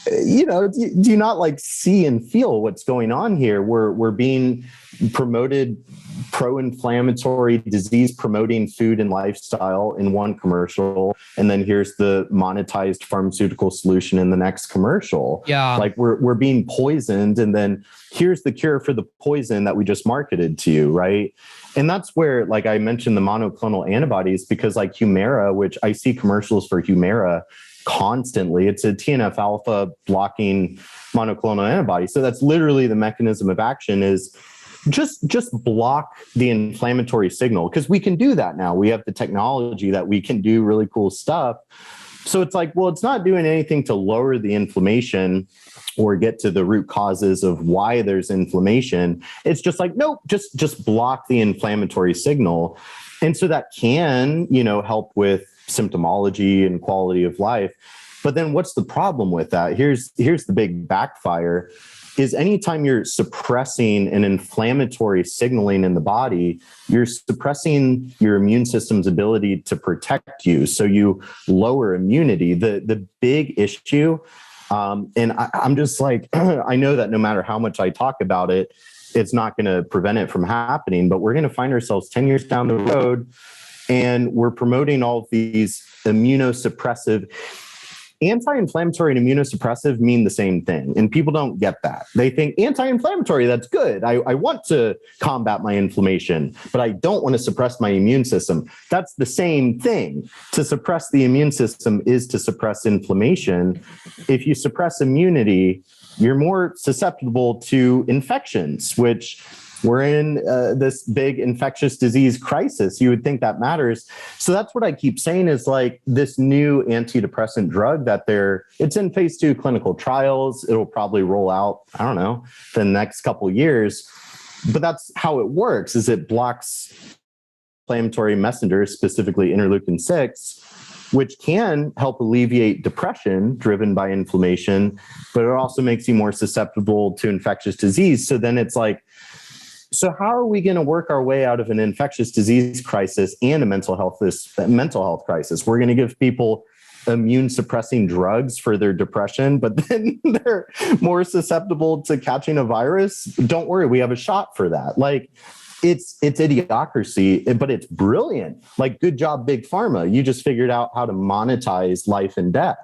do you not like see and feel what's going on here? We're being promoted pro-inflammatory, disease-promoting food and lifestyle in one commercial, and then here's the monetized pharmaceutical solution in the next commercial. Yeah, like we're being poisoned, and then here's the cure for the poison that we just marketed to you, right? And that's where, like I mentioned, the monoclonal antibodies, because like Humira, which I see commercials for Humira constantly. It's a TNF alpha blocking monoclonal antibody. So that's literally the mechanism of action is just block the inflammatory signal, because we can do that now. We have the technology that we can do really cool stuff. So it's like, well, it's not doing anything to lower the inflammation or get to the root causes of why there's inflammation. It's just like, nope, just block the inflammatory signal. And so that can, help with symptomology and quality of life. But then what's the problem with that? Here's the big backfire is anytime you're suppressing an inflammatory signaling in the body, you're suppressing your immune system's ability to protect you. So you lower immunity. The big issue, and I'm just like, I know that no matter how much I talk about it, it's not going to prevent it from happening, but we're going to find ourselves 10 years down the road and we're promoting all of these immunosuppressive. Anti-inflammatory and immunosuppressive mean the same thing. And people don't get that. They think anti-inflammatory, that's good. I want to combat my inflammation, but I don't want to suppress my immune system. That's the same thing. To suppress the immune system is to suppress inflammation. If you suppress immunity, you're more susceptible to infections, which we're in this big infectious disease crisis. You would think that matters. So that's what I keep saying is like this new antidepressant drug that it's in phase 2 clinical trials. It'll probably roll out, I don't know, the next couple of years. But that's how it works, is it blocks inflammatory messengers, specifically interleukin-6, which can help alleviate depression driven by inflammation, but it also makes you more susceptible to infectious disease. So then it's like, So how are we going to work our way out of an infectious disease crisis and a mental health crisis? We're going to give people immune suppressing drugs for their depression, but then they're more susceptible to catching a virus. Don't worry, we have a shot for that. Like, it's idiocracy, but it's brilliant. Like, good job, Big Pharma. You just figured out how to monetize life and death.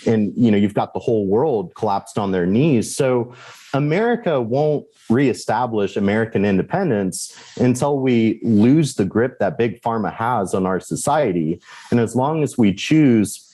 And, you've got the whole world collapsed on their knees. So America won't reestablish American independence until we lose the grip that Big Pharma has on our society. And as long as we choose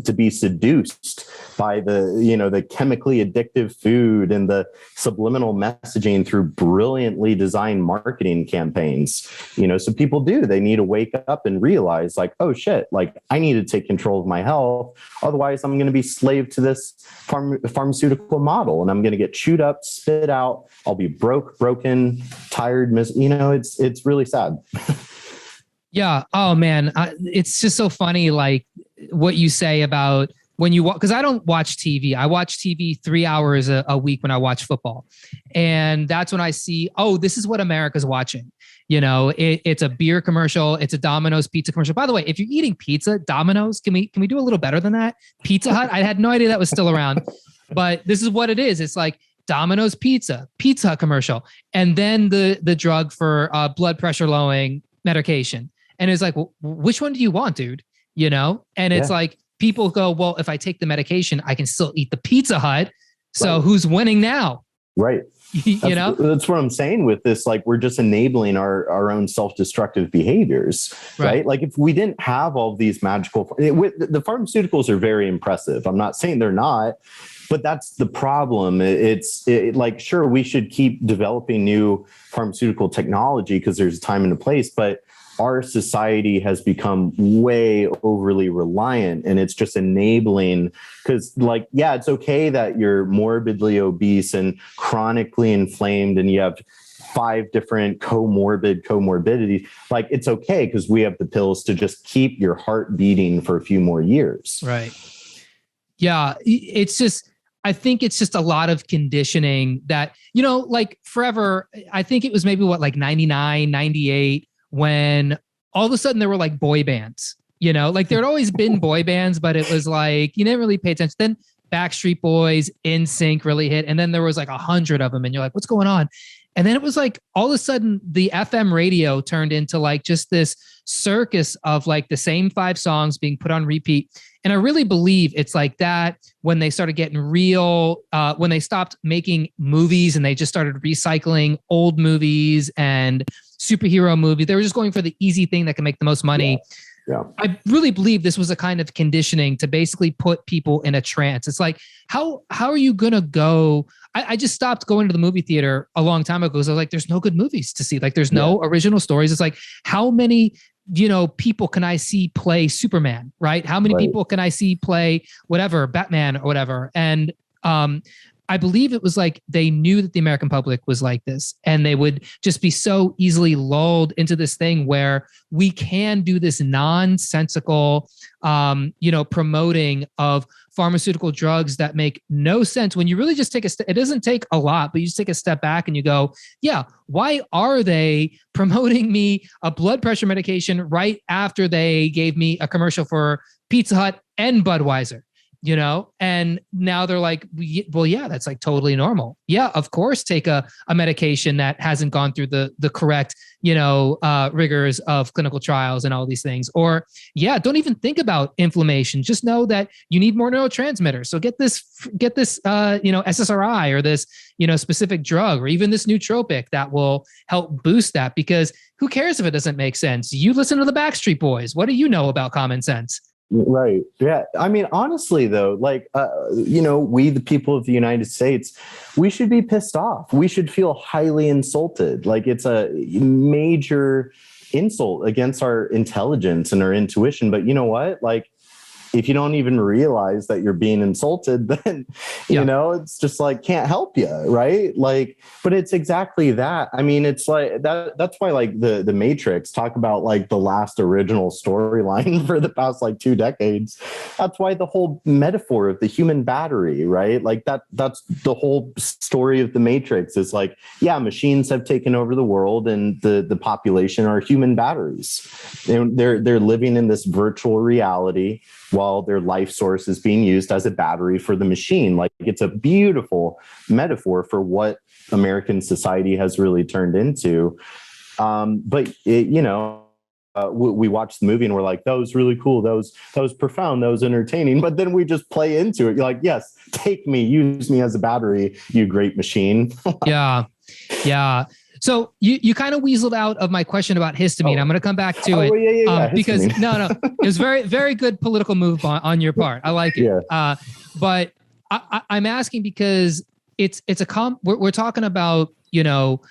to be seduced by the chemically addictive food and the subliminal messaging through brilliantly designed marketing campaigns, so people they need to wake up and realize, like, oh shit, like, I need to take control of my health. Otherwise I'm going to be slave to this pharmaceutical model, and I'm going to get chewed up, spit out. I'll be broken, tired, it's really sad. Yeah. Oh man. It's just so funny. Like, what you say about when you watch, because I don't watch TV. I watch TV 3 hours a week when I watch football. And that's when I see, oh, this is what America's watching. It's a beer commercial. It's a Domino's pizza commercial. By the way, if you're eating pizza, Domino's, can we do a little better than that? Pizza Hut, I had no idea that was still around, but this is what it is. It's like Domino's Pizza Hut commercial. And then the drug for blood pressure lowering medication. And it's like, well, which one do you want, dude? And it's like, people go, well, if I take the medication, I can still eat the Pizza Hut. So who's winning now? Right. That's what I'm saying with this. Like, we're just enabling our own self-destructive behaviors, right? Like, if we didn't have all these magical, the pharmaceuticals are very impressive. I'm not saying they're not, but that's the problem. Like, sure, we should keep developing new pharmaceutical technology because there's a time and a place, but our society has become way overly reliant, and it's just enabling, because it's okay that you're morbidly obese and chronically inflamed and you have 5 different comorbidities. Like, it's okay because we have the pills to just keep your heart beating for a few more years. Right. Yeah. I think it's just a lot of conditioning that, like, forever, I think it was maybe 99, 98, when all of a sudden there were like boy bands, like there'd always been boy bands, but it was like, you didn't really pay attention. Then Backstreet Boys, NSYNC really hit. And then there was like 100 of them, and you're like, what's going on? And then it was like, all of a sudden the FM radio turned into like just this circus of like the same 5 songs being put on repeat. And I really believe it's like that when they started getting real, when they stopped making movies and they just started recycling old movies and superhero movie. They were just going for the easy thing that can make the most money. Yeah. I really believe this was a kind of conditioning to basically put people in a trance. It's like, how are you going to go? I just stopped going to the movie theater a long time ago because I was like, there's no good movies to see. Like, there's no original stories. It's like, how many, people can I see play Superman, right? How many people can I see play whatever, Batman or whatever? And, I believe it was like they knew that the American public was like this, and they would just be so easily lulled into this thing where we can do this nonsensical, promoting of pharmaceutical drugs that make no sense. When you really just take a step, it doesn't take a lot, but you just take a step back and you go, yeah, why are they promoting me a blood pressure medication right after they gave me a commercial for Pizza Hut and Budweiser? And now they're like, well, yeah, that's like totally normal. Yeah, of course, take a medication that hasn't gone through the correct, rigors of clinical trials and all these things. Or, yeah, don't even think about inflammation. Just know that you need more neurotransmitters. So get this, SSRI or this, specific drug, or even this nootropic that will help boost that, because who cares if it doesn't make sense? You listen to the Backstreet Boys. What do you know about common sense? Right. Yeah. I mean, honestly, though, like, we, the people of the United States, we should be pissed off. We should feel highly insulted. Like, it's a major insult against our intelligence and our intuition. But you know what? Like, if you don't even realize that you're being insulted, then, you know, it's just like, can't help you. Right. Like, but it's exactly that. I mean, it's like that's why like the Matrix talk about like the last original storyline for the past like 2 decades. That's why the whole metaphor of the human battery, right? Like that's the whole story of the Matrix is like, yeah, machines have taken over the world and the population are human batteries. They're living in this virtual reality while their life source is being used as a battery for the machine. Like it's a beautiful metaphor for what American society has really turned into. But it, you know, we watch the movie and we're like, that was really cool. That was profound. That was entertaining. But then we just play into it. You're like, yes, take me, use me as a battery, you great machine. Yeah. So you kind of weaseled out of my question about histamine. I'm going to come back to it. Yeah, because no, it was very, very good political move on your part. I like it. Yeah. But I'm asking because we're talking about, you know,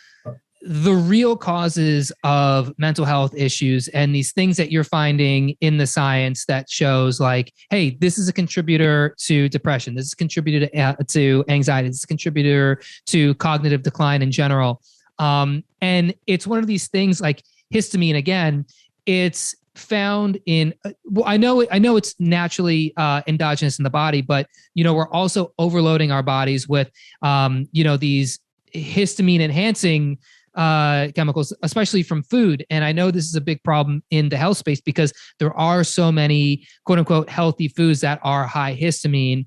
the real causes of mental health issues and these things that you're finding in the science that shows like, hey, this is a contributor to depression. This is a contributor to anxiety. This is a contributor to cognitive decline in general. And it's one of these things like histamine, again, it's found in, I know it's naturally endogenous in the body, but, you know, we're also overloading our bodies with, you know, these histamine enhancing chemicals, especially from food. And I know this is a big problem in the health space because there are so many quote unquote healthy foods that are high histamine.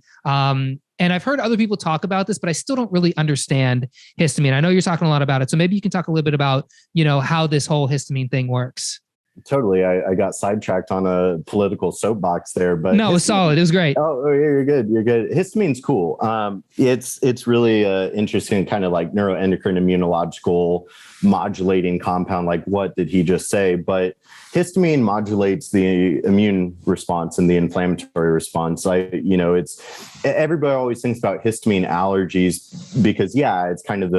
And I've heard other people talk about this, but I still don't really understand histamine. I know you're talking a lot about it. So maybe you can talk a little bit about, you know, how this whole histamine thing works. Totally. I got sidetracked on a political soapbox there, but no, it was solid. It was great. Oh, you're good. You're good. Histamine's cool. It's really interesting, kind of like neuroendocrine immunological modulating compound. Like what did he just say? But histamine modulates the immune response and the inflammatory response. Everybody always thinks about histamine allergies because it's kind of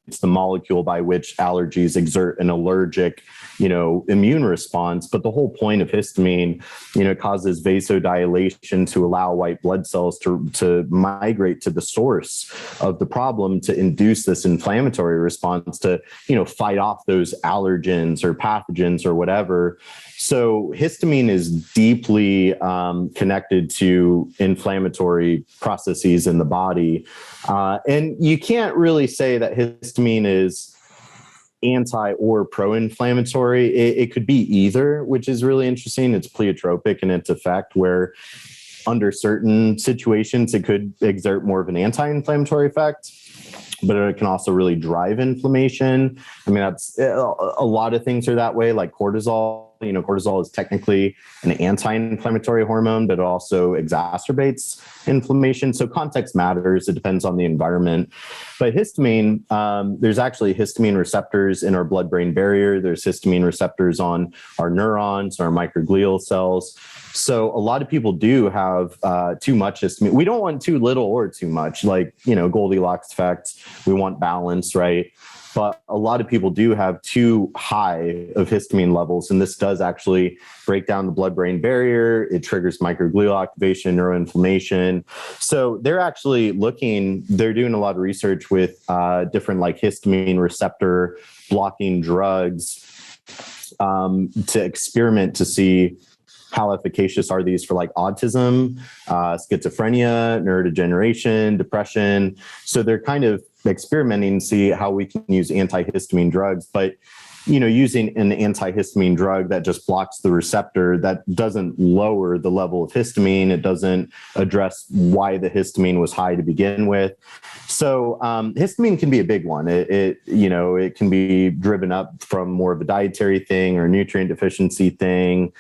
it's the molecule by which allergies exert an allergic, immune response. But the whole point of histamine, it causes vasodilation to allow white blood cells to migrate to the source of the problem to induce this inflammatory response to, fight off those allergens or pathogens or whatever. So histamine is deeply connected to inflammatory processes in the body. And you can't really say that histamine is anti or pro-inflammatory. It could be either, which is really interesting. It's pleiotropic in its effect, where under certain situations, it could exert more of an anti-inflammatory effect, but it can also really drive inflammation. I mean, that's a lot of things are that way, like cortisol. Cortisol is technically an anti-inflammatory hormone, but it also exacerbates inflammation. So context matters. It depends on the environment. But histamine, there's actually histamine receptors in our blood-brain barrier. There's histamine receptors on our neurons, our microglial cells. So a lot of people do have too much histamine. We don't want too little or too much, like, Goldilocks effect. We want balance, right? But a lot of people do have too high of histamine levels, and this does actually break down the blood-brain barrier. It triggers microglial activation, neuroinflammation. So they're doing a lot of research with different like histamine receptor blocking drugs to experiment to see how efficacious are these for like autism, schizophrenia, neurodegeneration, depression. So they're kind of experimenting to see how we can use antihistamine drugs. But, using an antihistamine drug that just blocks the receptor, that doesn't lower the level of histamine. It doesn't address why the histamine was high to begin with. So histamine can be a big one. It can be driven up from more of a dietary thing or nutrient deficiency thing.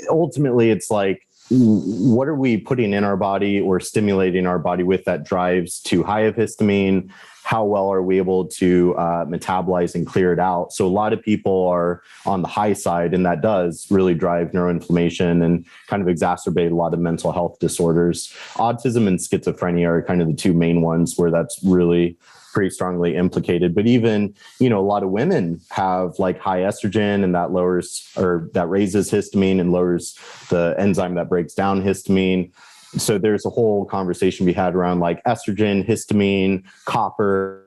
Ultimately, it's like, what are we putting in our body or stimulating our body with that drives too high of histamine? How well are we able to metabolize and clear it out? So a lot of people are on the high side, and that does really drive neuroinflammation and kind of exacerbate a lot of mental health disorders. Autism and schizophrenia are kind of the two main ones where that's really pretty strongly implicated. But even, a lot of women have like high estrogen, and that raises histamine and lowers the enzyme that breaks down histamine. So there's a whole conversation we had around like estrogen, histamine, copper,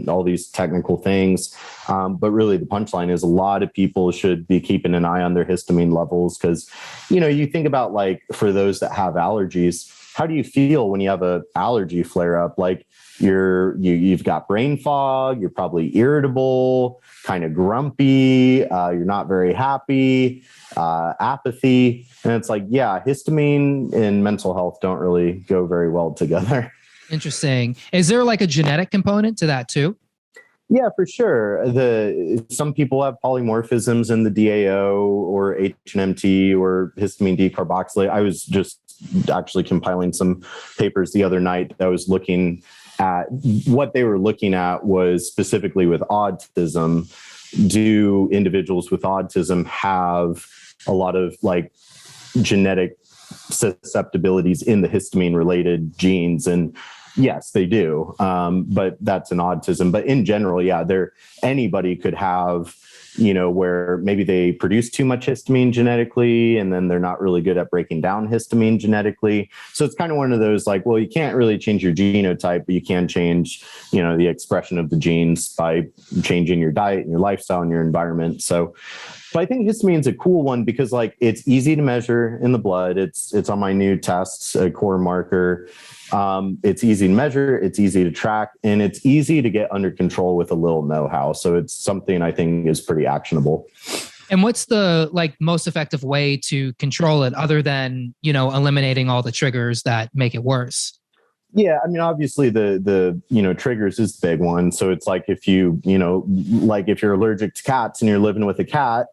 all these technical things. But really the punchline is a lot of people should be keeping an eye on their histamine levels. Cause, you think about like for those that have allergies, how do you feel when you have an allergy flare up? Like you've got brain fog, you're probably irritable, kind of grumpy, you're not very happy, apathy. And it's like, yeah, histamine and mental health don't really go very well together. Interesting. Is there like a genetic component to that too? Yeah, for sure. Some people have polymorphisms in the DAO or HNMT or histamine decarboxylate. I was just actually compiling some papers the other night that was looking at what they were looking at was specifically with autism. Do individuals with autism have a lot of like genetic susceptibilities in the histamine related genes? And yes, they do. But that's an autism. But in general, yeah, anybody could have, where maybe they produce too much histamine genetically, and then they're not really good at breaking down histamine genetically. So it's kind of one of those like, well, you can't really change your genotype, but you can change, the expression of the genes by changing your diet and your lifestyle and your environment. So, but I think histamine is a cool one because like it's easy to measure in the blood. It's on my new tests, a core marker. It's easy to measure, it's easy to track, and it's easy to get under control with a little know-how. So it's something I think is pretty actionable. And what's the like most effective way to control it other than, eliminating all the triggers that make it worse? Yeah, I mean, obviously the triggers is the big one. So it's like if if you're allergic to cats and you're living with a cat,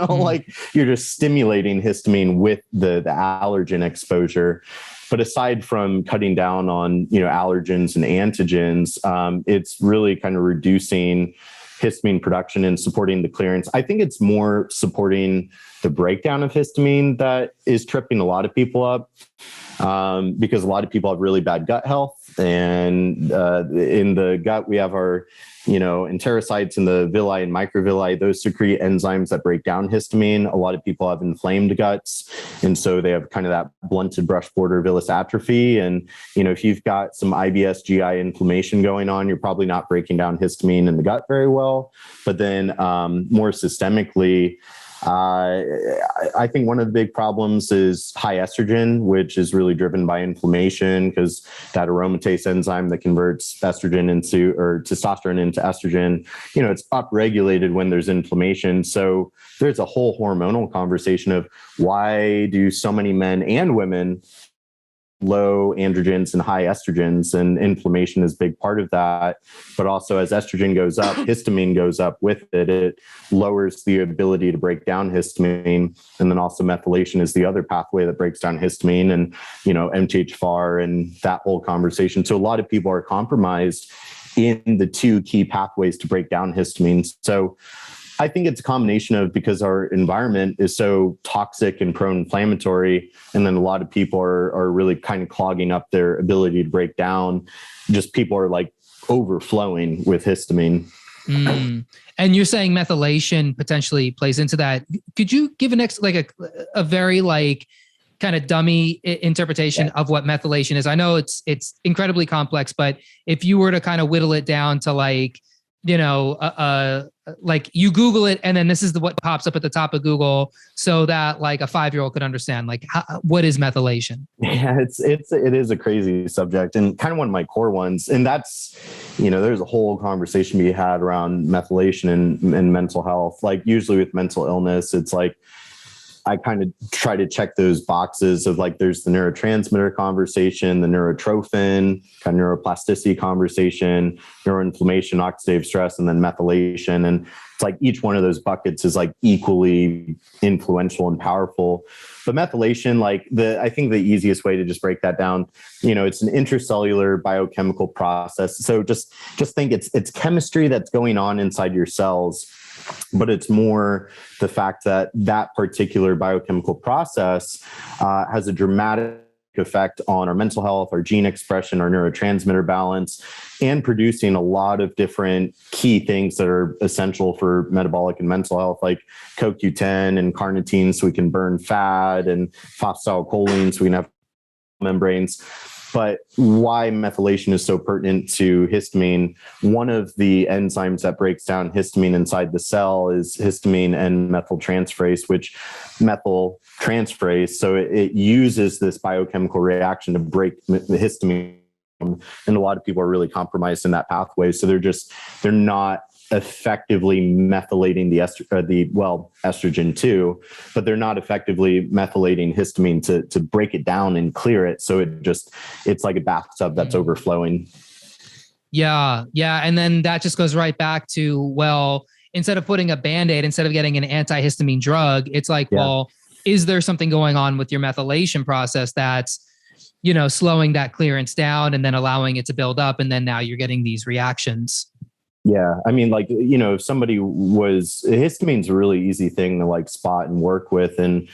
like you're just stimulating histamine with the allergen exposure. But aside from cutting down on, allergens and antigens, it's really kind of reducing histamine production and supporting the clearance. I think it's more supporting the breakdown of histamine that is tripping a lot of people up. Because a lot of people have really bad gut health, and in the gut we have our, enterocytes and the villi and microvilli. Those secrete enzymes that break down histamine. A lot of people have inflamed guts, and so they have kind of that blunted brush border villus atrophy. And if you've got some IBS GI inflammation going on, you're probably not breaking down histamine in the gut very well. But then more systemically, I think one of the big problems is high estrogen, which is really driven by inflammation because that aromatase enzyme that converts testosterone into estrogen, it's upregulated when there's inflammation. So there's a whole hormonal conversation of why do so many men and women low androgens and high estrogens, and inflammation is a big part of that. But also as estrogen goes up, histamine goes up with it. It lowers the ability to break down histamine. And then also methylation is the other pathway that breaks down histamine, and, MTHFR and that whole conversation. So a lot of people are compromised in the two key pathways to break down histamine. So I think it's a combination of, because our environment is so toxic and pro-inflammatory, and then a lot of people are really kind of clogging up their ability to break down. Just people are like overflowing with histamine. And you're saying methylation potentially plays into that. Could you give a very like kind of dummy interpretation of what methylation is? I know it's incredibly complex, but if you were to kind of whittle it down to like, like you Google it and then this is what pops up at the top of Google, so that like a 5-year-old could understand like what is methylation? Yeah, it is a crazy subject and kind of one of my core ones. And that's, there's a whole conversation we had around methylation and mental health. Like usually with mental illness, it's like, I kind of try to check those boxes of like, there's the neurotransmitter conversation, the neurotrophin, kind of neuroplasticity conversation, neuroinflammation, oxidative stress, and then methylation. And it's like each one of those buckets is like equally influential and powerful. But methylation, I think the easiest way to just break that down, it's an intracellular biochemical process. So just think it's chemistry that's going on inside your cells. But it's more the fact that particular biochemical process has a dramatic effect on our mental health, our gene expression, our neurotransmitter balance, and producing a lot of different key things that are essential for metabolic and mental health, like CoQ10 and carnitine, so we can burn fat, and phosphatidylcholine, so we can have membranes. But why methylation is so pertinent to histamine, one of the enzymes that breaks down histamine inside the cell is histamine and methyltransferase, which methyltransferase, so it uses this biochemical reaction to break the histamine. And a lot of people are really compromised in that pathway. So they're not effectively methylating the estrogen too, but they're not effectively methylating histamine to break it down and clear it. So it's like a bathtub that's overflowing. Yeah. And then that just goes right back to, well, instead of putting a Band-Aid, instead of getting an antihistamine drug, it's like, well, is there something going on with your methylation process that's, slowing that clearance down and then allowing it to build up? And then now you're getting these reactions. Yeah. I mean, if somebody histamine's a really easy thing to spot and work with. And,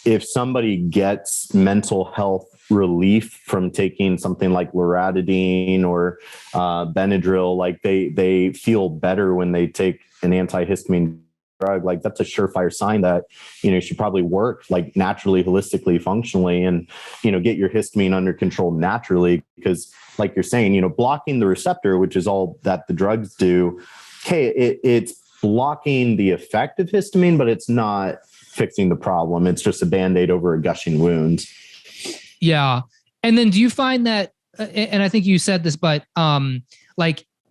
if somebody gets mental health relief from taking something like loratadine or Benadryl, they feel better when they take an antihistamine drug. That's a surefire sign that, you should probably work naturally, holistically, functionally, and, get your histamine under control naturally. Because like you're saying, blocking the receptor, which is all that the drugs do, it's blocking the effect of histamine, but it's not fixing the problem. It's just a Band-Aid over a gushing wound. Yeah. And then do you find that, and I think you said this, but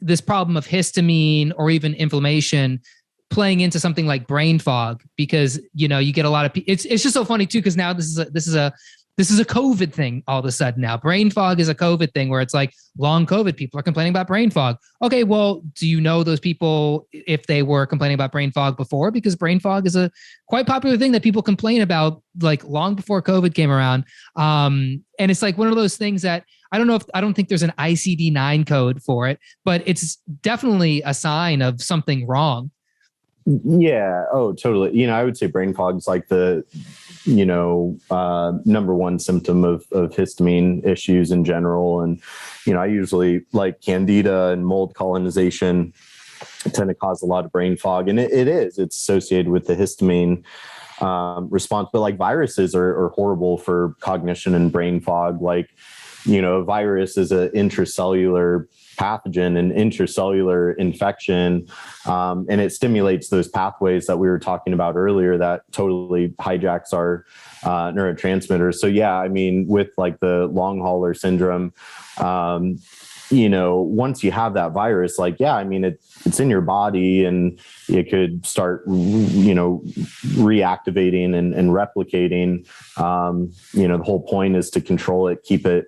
this problem of histamine or even inflammation playing into something like brain fog, because, you get a lot of, it's just so funny too, because now this is a COVID thing all of a sudden now. Brain fog is a COVID thing where it's like long COVID, people are complaining about brain fog. Okay, well, do you know those people if they were complaining about brain fog before? Because brain fog is a quite popular thing that people complain about long before COVID came around. And it's one of those things that I don't think there's an ICD-9 code for it, but it's definitely a sign of something wrong. Yeah. Oh, totally. I would say brain fog is the number one symptom of histamine issues in general. And, I usually candida and mold colonization tend to cause a lot of brain fog. And it's associated with the histamine response. But viruses are horrible for cognition and brain fog. A virus is an intracellular pathogen, an intracellular infection, and it stimulates those pathways that we were talking about earlier that totally hijacks our neurotransmitters. So yeah, I mean, with the long hauler syndrome, once you have that virus, it's in your body and it could start, reactivating and replicating. The whole point is to control it, keep it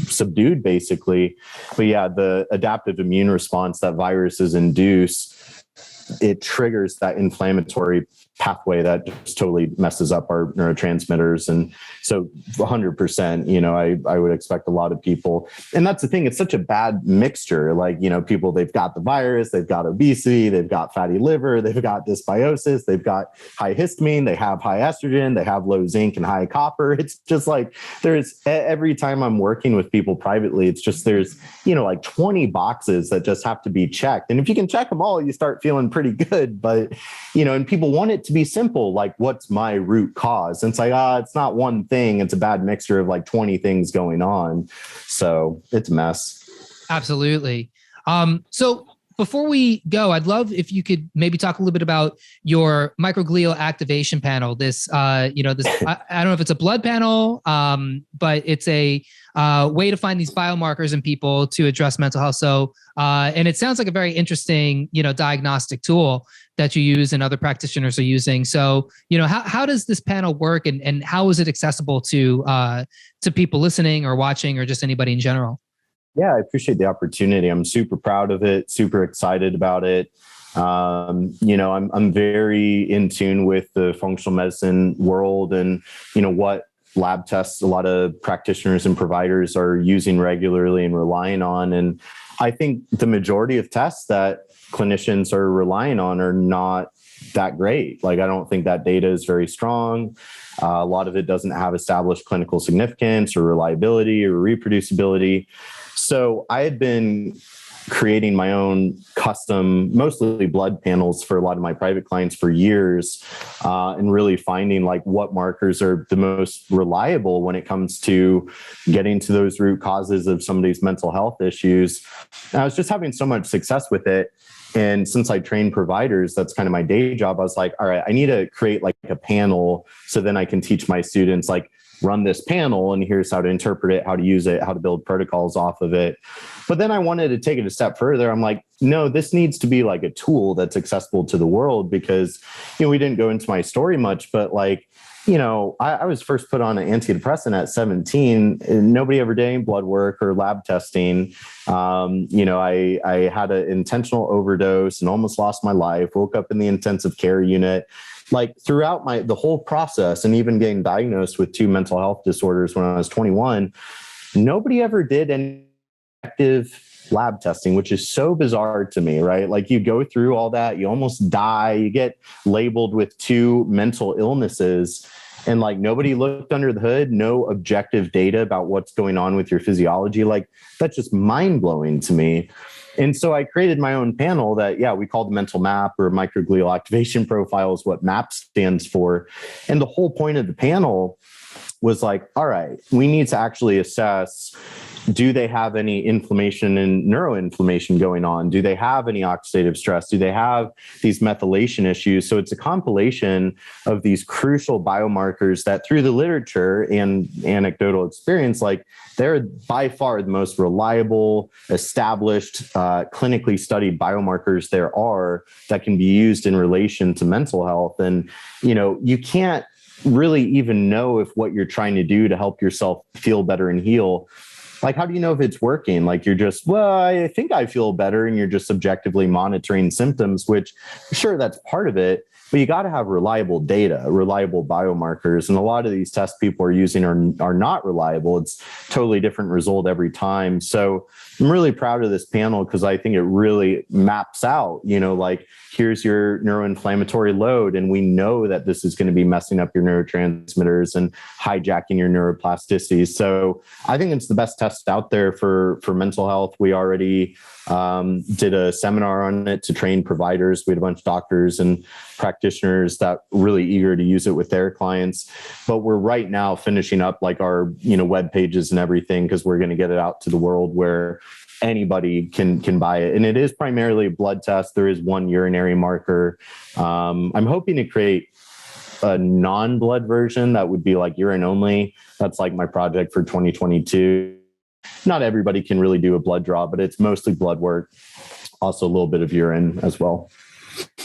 subdued basically. But yeah, the adaptive immune response that viruses induce, it triggers that inflammatory pathway that just totally messes up our neurotransmitters. And so 100%, I would expect a lot of people, and that's the thing, it's such a bad mixture. People, they've got the virus, they've got obesity, they've got fatty liver, they've got dysbiosis, they've got high histamine, they have high estrogen, they have low zinc and high copper. It's just there's, every time I'm working with people privately, it's just, there's, 20 boxes that just have to be checked. And if you can check them all, you start feeling pretty good. But, and people want it to be simple, what's my root cause? And it's it's not one thing, it's a bad mixture of 20 things going on. So it's a mess. Absolutely. So before we go, I'd love if you could maybe talk a little bit about your microglial activation panel. This, I don't know if it's a blood panel, but it's a way to find these biomarkers in people to address mental health. So, and it sounds like a very interesting, diagnostic tool that you use and other practitioners are using. So, how does this panel work, and how is it accessible to people listening or watching, or just anybody in general? Yeah, I appreciate the opportunity. I'm super proud of it, super excited about it. I'm very in tune with the functional medicine world and, what lab tests a lot of practitioners and providers are using regularly and relying on. And I think the majority of tests that clinicians are relying on are not that great. Like, I don't think that data is very strong. A lot of it doesn't have established clinical significance or reliability or reproducibility. So I had been creating my own custom, mostly blood panels for a lot of my private clients for years, and really finding like what markers are the most reliable when it comes to getting to those root causes of some of these mental health issues. And I was just having so much success with it. And since I train providers, that's kind of my day job. I was like, all right, I need to create like a panel so then I can teach my students, like, run this panel and here's how to interpret it, how to use it, how to build protocols off of it. But then I wanted to take it a step further. I'm like, no, this needs to be like a tool that's accessible to the world, because, we didn't go into my story much, but like, I was first put on an antidepressant at 17, and nobody ever did any blood work or lab testing. I had an intentional overdose and almost lost my life, woke up in the intensive care unit. Like, throughout the whole process, and even getting diagnosed with 2 mental health disorders when I was 21, nobody ever did any active lab testing, which is so bizarre to me, right? Like, you go through all that, you almost die, you get labeled with 2 mental illnesses, and like nobody looked under the hood, no objective data about what's going on with your physiology. Like, that's just mind-blowing to me. And so I created my own panel that, we call the mental map, or microglial activation profile is what MAP stands for. And the whole point of the panel was like, all right, we need to actually assess, do they have any inflammation and neuroinflammation going on? Do they have any oxidative stress? Do they have these methylation issues? So it's a compilation of these crucial biomarkers that, through the literature and anecdotal experience, like, they're by far the most reliable, established, clinically studied biomarkers there are that can be used in relation to mental health. And, you can't really even know if what you're trying to do to help yourself feel better and heal, like, how do you know if it's working? Like, you're just, well, I think I feel better, and you're just subjectively monitoring symptoms, which, sure, that's part of it, but you got to have reliable data, reliable biomarkers. And a lot of these tests people are using are not reliable. It's totally different result every time. So I'm really proud of this panel, because I think it really maps out, like, here's your neuroinflammatory load, and we know that this is going to be messing up your neurotransmitters and hijacking your neuroplasticity. So I think it's the best test out there for mental health. We already did a seminar on it to train providers. We had a bunch of doctors and practitioners that were really eager to use it with their clients. But we're right now finishing up like our web pages and everything, because we're going to get it out to the world where anybody can buy it. And it is primarily a blood test. There is one urinary marker. I'm hoping to create a non-blood version that would be like urine only. That's like my project for 2022. Not everybody can really do a blood draw, but it's mostly blood work. Also a little bit of urine as well.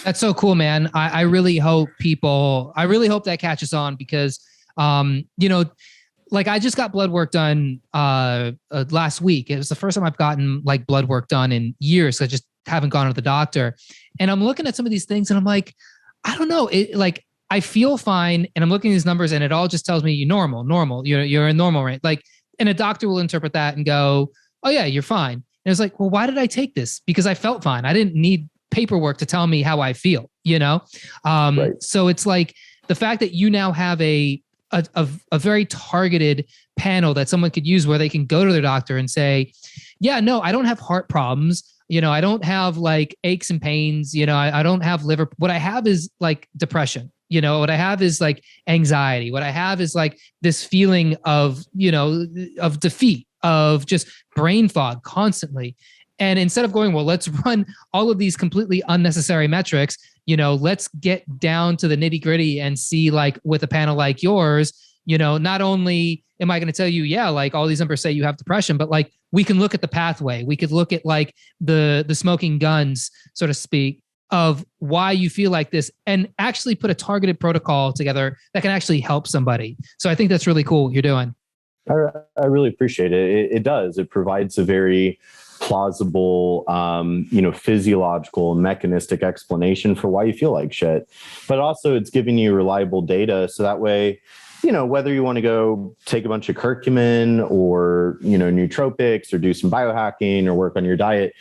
That's so cool, man. I really hope that catches on, because, like, I just got blood work done last week. It was the first time I've gotten like blood work done in years. I just haven't gone to the doctor, and I'm looking at some of these things and I'm like, I don't know. I feel fine, and I'm looking at these numbers, and it all just tells me you're normal. You're in normal range. Like, and a doctor will interpret that and go, oh yeah, you're fine. And it's like, well, why did I take this? Because I felt fine. I didn't need paperwork to tell me how I feel, Right. So it's like the fact that you now have a very targeted panel that someone could use, where they can go to their doctor and say, yeah, no, I don't have heart problems. I don't have like aches and pains. I don't have liver. What I have is like depression. What I have is like anxiety. What I have is like this feeling of, of defeat, of just brain fog constantly. And instead of going, well, let's run all of these completely unnecessary metrics, let's get down to the nitty gritty and see, like, with a panel like yours, not only am I going to tell you, yeah, like all these numbers say you have depression, but like, we can look at the pathway. We could look at like the smoking guns, so to speak, of why you feel like this, and actually put a targeted protocol together that can actually help somebody. So I think that's really cool what you're doing. I really appreciate it. It does. It provides a very plausible, physiological, mechanistic explanation for why you feel like shit. But also it's giving you reliable data. So that way, whether you want to go take a bunch of curcumin or, nootropics, or do some biohacking or work on your diet,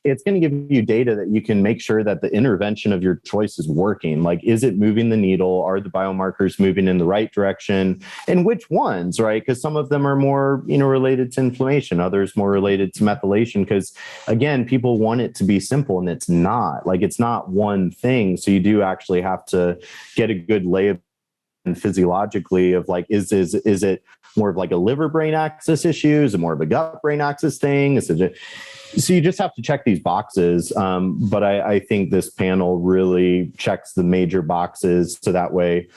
it's going to give you data that you can make sure that the intervention of your choice is working. Like, is it moving the needle? Are the biomarkers moving in the right direction? And which ones, right? Because some of them are more, related to inflammation, others more related to methylation. Because again, people want it to be simple, and it's not. Like, it's not one thing. So you do actually have to get a good lay of and physiologically of like, is it more of like a liver brain axis issue? Is it more of a gut brain axis thing? So you just have to check these boxes. But I think this panel really checks the major boxes. So that way,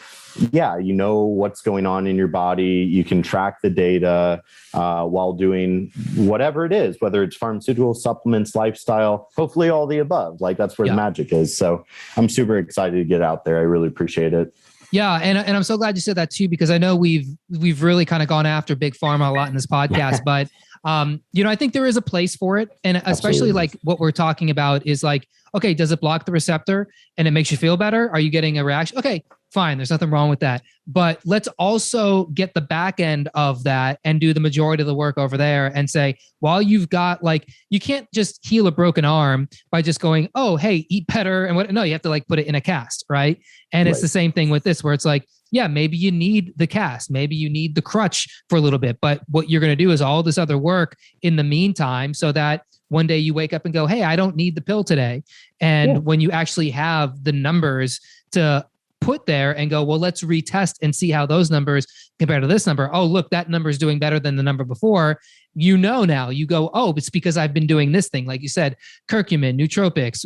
you know what's going on in your body. You can track the data while doing whatever it is, whether it's pharmaceutical, supplements, lifestyle, hopefully all the above. Like, that's where the magic is. So I'm super excited to get out there. I really appreciate it. Yeah. And I'm so glad you said that too, because I know we've really kind of gone after big pharma a lot in this podcast, but I think there is a place for it. And especially Absolutely. like what we're talking about is like, okay, does it block the receptor and it makes you feel better? Are you getting a reaction? Okay, fine. There's nothing wrong with that. But let's also get the back end of that and do the majority of the work over there and say, while you've got like, you can't just heal a broken arm by just going, oh, hey, eat better. And no, you have to like put it in a cast. Right. And it's the same thing with this, where it's like, yeah, maybe you need the cast, maybe you need the crutch for a little bit, but what you're going to do is all this other work in the meantime, so that one day you wake up and go, hey, I don't need the pill today. And when you actually have the numbers to put there and go, well, let's retest and see how those numbers compare to this number. Oh, look, that number is doing better than the number before. Now you go, oh, it's because I've been doing this thing. Like you said, curcumin, nootropics,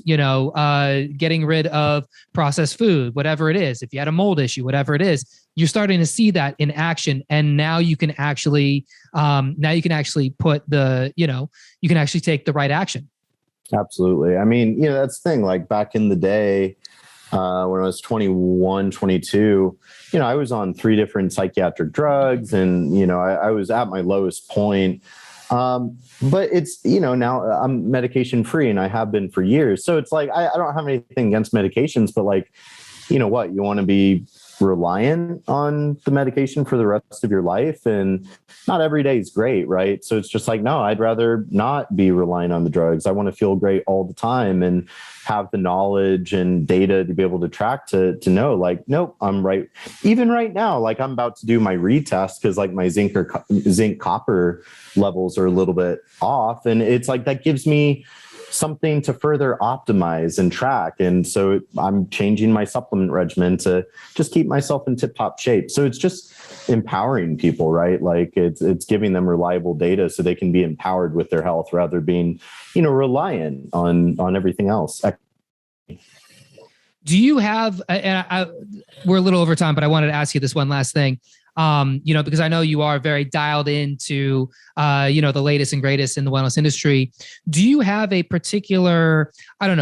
getting rid of processed food, whatever it is. If you had a mold issue, whatever it is, you're starting to see that in action. And now you can actually, put the, you can actually take the right action. Absolutely. I mean, that's the thing, like back in the day, when I was 21, 22, I was on 3 different psychiatric drugs, and, I was at my lowest point. But it's, now I'm medication free, and I have been for years. So it's like, I don't have anything against medications, but like, you want to be reliant on the medication for the rest of your life, and not every day is great, right? So it's just like, no, I'd rather not be relying on the drugs. I want to feel great all the time and have the knowledge and data to be able to track to know, like, nope, I'm right. Even right now, like I'm about to do my retest because like my zinc copper levels are a little bit off, and it's like that gives me something to further optimize and track. And so I'm changing my supplement regimen to just keep myself in tip-top shape. So it's just empowering people, right? Like it's giving them reliable data so they can be empowered with their health rather than being, reliant on everything else. Do you have, and we're a little over time, but I wanted to ask you this one last thing. Because I know you are very dialed into, the latest and greatest in the wellness industry. Do you have a particular,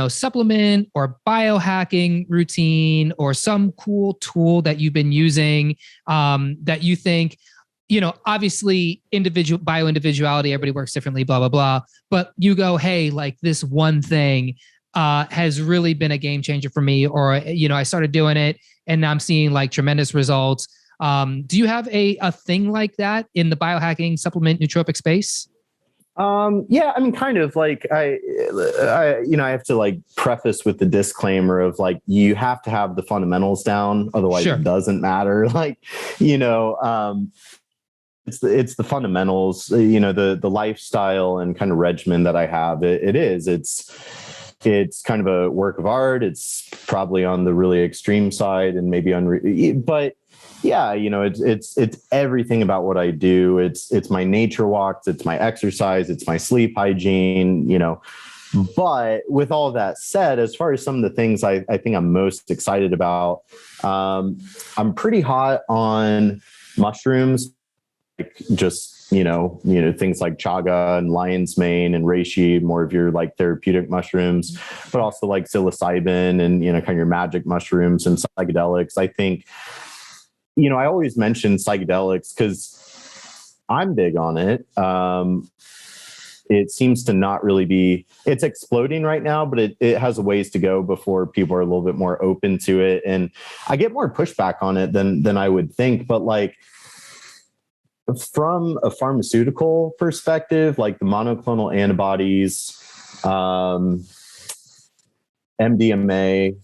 supplement or biohacking routine or some cool tool that you've been using that you think, obviously bioindividuality, everybody works differently, blah, blah, blah. But you go, hey, like this one thing has really been a game changer for me, or, I started doing it and now I'm seeing like tremendous results. Do you have a thing like that in the biohacking supplement nootropic space? Yeah, I mean, kind of like I have to like preface with the disclaimer of like, you have to have the fundamentals down. Otherwise It doesn't matter. Like, it's the fundamentals, the lifestyle and kind of regimen that I have. It's kind of a work of art. It's probably on the really extreme side and maybe but yeah, it's everything about what I do. It's my nature walks, it's my exercise, it's my sleep hygiene, But with all that said, as far as some of the things I think I'm most excited about, I'm pretty hot on mushrooms, like just, things like chaga and lion's mane and reishi, more of your like therapeutic mushrooms, but also like psilocybin and, kind of your magic mushrooms and psychedelics. I think, I always mention psychedelics because I'm big on it. It seems to not really be, it's exploding right now, but it has a ways to go before people are a little bit more open to it. And I get more pushback on it than I would think. But like from a pharmaceutical perspective, like the monoclonal antibodies, MDMA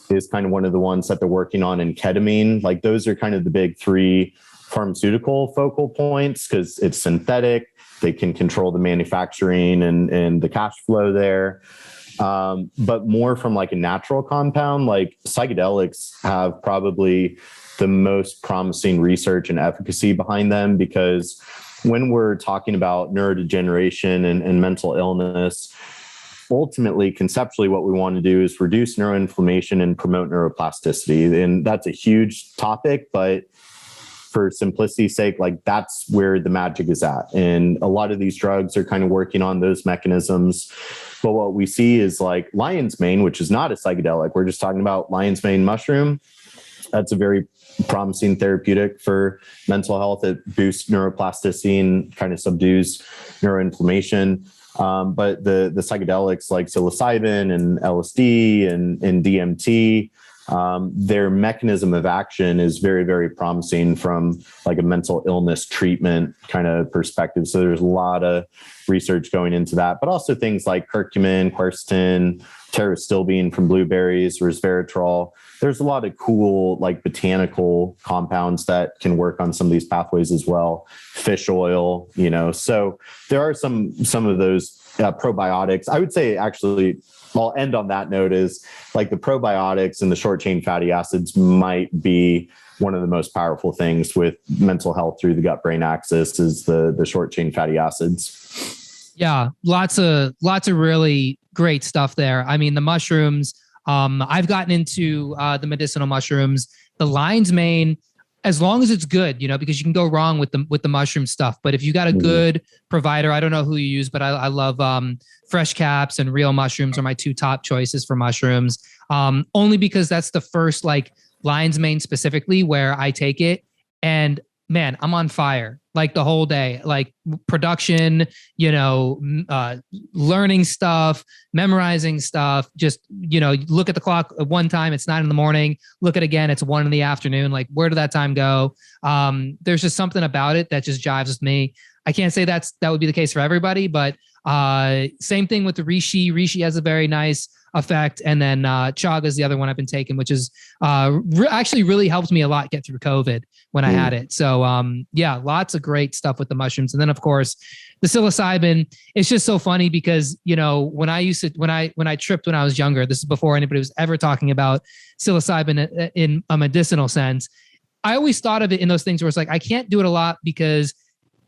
is kind of one of the ones that they're working on, and ketamine. Like those are kind of the big three pharmaceutical focal points because it's synthetic. They can control the manufacturing and the cash flow there. But more from like a natural compound, like psychedelics have probably the most promising research and efficacy behind them, because when we're talking about neurodegeneration and mental illness, ultimately, conceptually, what we want to do is reduce neuroinflammation and promote neuroplasticity. And that's a huge topic, but for simplicity's sake, like that's where the magic is at. And a lot of these drugs are kind of working on those mechanisms. But what we see is like lion's mane, which is not a psychedelic. We're just talking about lion's mane mushroom. That's a very promising therapeutic for mental health. It boosts neuroplasticity and kind of subdues neuroinflammation. But the psychedelics like psilocybin and LSD and DMT, their mechanism of action is very, very promising from like a mental illness treatment kind of perspective. So there's a lot of research going into that, but also things like curcumin, quercetin, pterostilbene from blueberries, resveratrol. There's a lot of cool like botanical compounds that can work on some of these pathways as well. Fish oil, so there are some of those probiotics. I would say actually, I'll end on that note, is like the probiotics and the short chain fatty acids might be one of the most powerful things with mental health through the gut brain axis is the short chain fatty acids. Yeah, lots of really great stuff there. I mean, the mushrooms, I've gotten into the medicinal mushrooms, the lion's mane, as long as it's good, because you can go wrong with the mushroom stuff. But if you got a good provider, I don't know who you use, but I love Fresh Caps and Real Mushrooms are my two top choices for mushrooms. Only because that's the first like lion's mane specifically where I take it, and man, I'm on fire like the whole day, like production, learning stuff, memorizing stuff, just, look at the clock at one time, it's 9 a.m. Look at it again, it's 1 p.m. Like, where did that time go? There's just something about it that just jives with me. I can't say that would be the case for everybody, but same thing with the reishi. Reishi has a very nice effect. And then chaga is the other one I've been taking, which is actually really helped me a lot get through COVID when I had it. So yeah, lots of great stuff with the mushrooms. And then of course the psilocybin, it's just so funny because, when I tripped when I was younger, this is before anybody was ever talking about psilocybin in a medicinal sense. I always thought of it in those things where it's like, I can't do it a lot because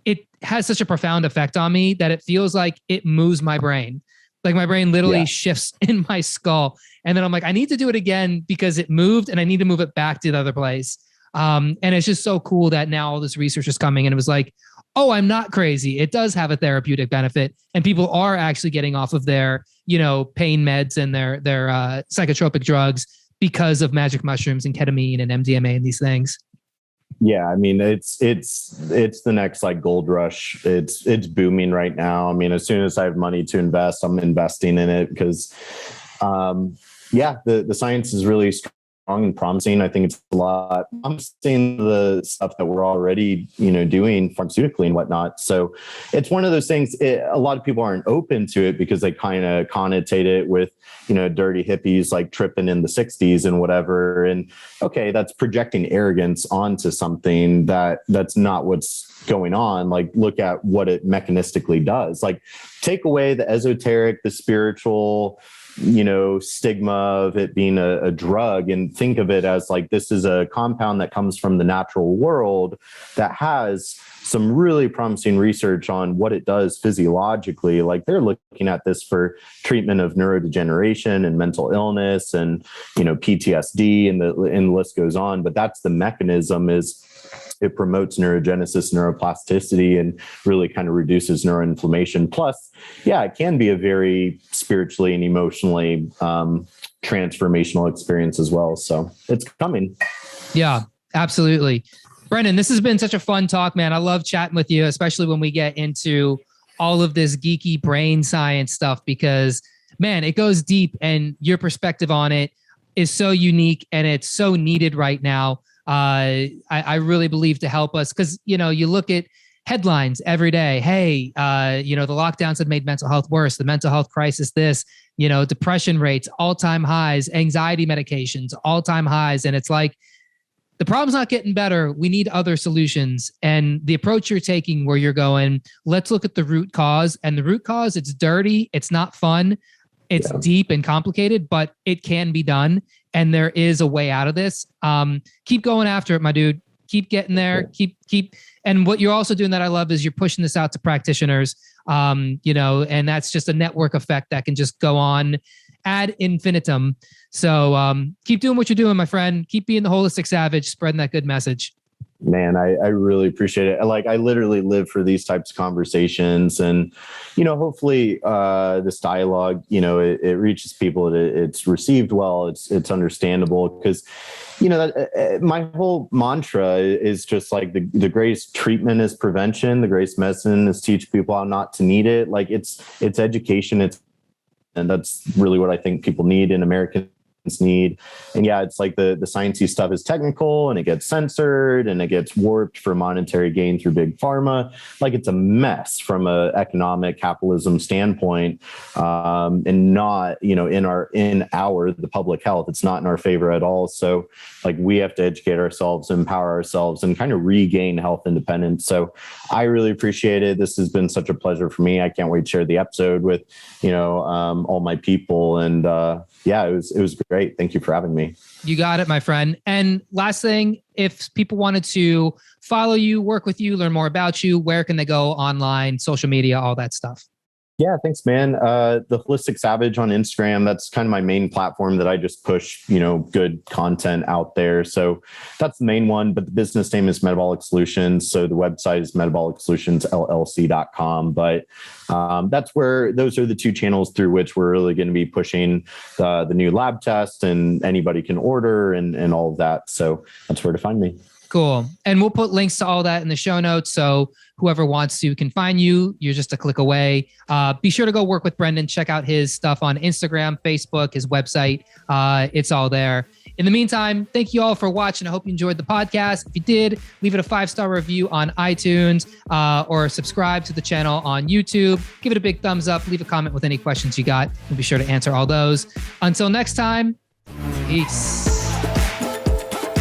it has such a profound effect on me that it feels like it moves my brain. Like my brain literally shifts in my skull. And then I'm like, I need to do it again because it moved and I need to move it back to the other place. And it's just so cool that now all this research is coming and it was like, oh, I'm not crazy. It does have a therapeutic benefit and people are actually getting off of their, pain meds and their psychotropic drugs because of magic mushrooms and ketamine and MDMA and these things. Yeah, I mean, it's the next like gold rush. It's booming right now. I mean, as soon as I have money to invest, I'm investing in it because, the science is really strong and promising. I think it's a lot. I'm seeing the stuff that we're already, doing pharmaceutically and whatnot. So it's one of those things. A lot of people aren't open to it because they kind of connotate it with, dirty hippies like tripping in the 60s and whatever. And okay, that's projecting arrogance onto something that's not what's going on. Like, look at what it mechanistically does. Like, take away the esoteric, the spiritual, stigma of it being a drug and think of it as like, this is a compound that comes from the natural world that has some really promising research on what it does physiologically. Like, they're looking at this for treatment of neurodegeneration and mental illness and, PTSD and the list goes on. But that's the mechanism, is it promotes neurogenesis, neuroplasticity, and really kind of reduces neuroinflammation. Plus, it can be a very spiritually and emotionally transformational experience as well. So it's coming. Yeah, absolutely. Brendan, this has been such a fun talk, man. I love chatting with you, especially when we get into all of this geeky brain science stuff, because, man, it goes deep and your perspective on it is so unique and it's so needed right now. I really believe to help us because, you look at headlines every day. Hey, the lockdowns have made mental health worse. The mental health crisis, this, depression rates, all-time highs, anxiety medications, all-time highs. And it's like, the problem's not getting better. We need other solutions. And the approach you're taking where you're going, let's look at the root cause. And the root cause, it's dirty. It's not fun. It's deep and complicated, but it can be done. And there is a way out of this. Keep going after it, my dude. Keep getting there. Keep. And what you're also doing that I love is you're pushing this out to practitioners, and that's just a network effect that can just go on ad infinitum. So keep doing what you're doing, my friend. Keep being the holistic savage, spreading that good message. Man, I really appreciate it. Like, I literally live for these types of conversations, and, hopefully this dialogue, it reaches people. It's received well. It's understandable because, my whole mantra is just like the greatest treatment is prevention. The greatest medicine is teach people how not to need it. Like it's education. And that's really what I think people need in American need. And yeah, it's like the sciencey stuff is technical and it gets censored and it gets warped for monetary gain through big pharma. Like it's a mess from a economic capitalism standpoint, and not, the public health, it's not in our favor at all. So like we have to educate ourselves, empower ourselves, and kind of regain health independence. So I really appreciate it. This has been such a pleasure for me. I can't wait to share the episode with, all my people. And it was great. Thank you for having me. You got it, my friend. And last thing, if people wanted to follow you, work with you, learn more about you, where can they go online, social media, all that stuff? Yeah, thanks, man. The Holistic Savage on Instagram, that's kind of my main platform that I just push, good content out there. So that's the main one, but the business name is Metabolic Solutions. So the website is metabolicsolutionsllc.com. But those are the two channels through which we're really going to be pushing the new lab test, and anybody can order and all of that. So that's where to find me. Cool. And we'll put links to all that in the show notes. So whoever wants to can find you. You're just a click away. Be sure to go work with Brendan. Check out his stuff on Instagram, Facebook, his website. It's all there. In the meantime, thank you all for watching. I hope you enjoyed the podcast. If you did, leave it a 5-star review on iTunes, or subscribe to the channel on YouTube. Give it a big thumbs up. Leave a comment with any questions you got. We'll be sure to answer all those. Until next time, peace.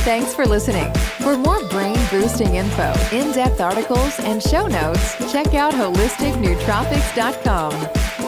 Thanks for listening. For more brain-boosting info, in-depth articles, and show notes, check out holisticnootropics.com.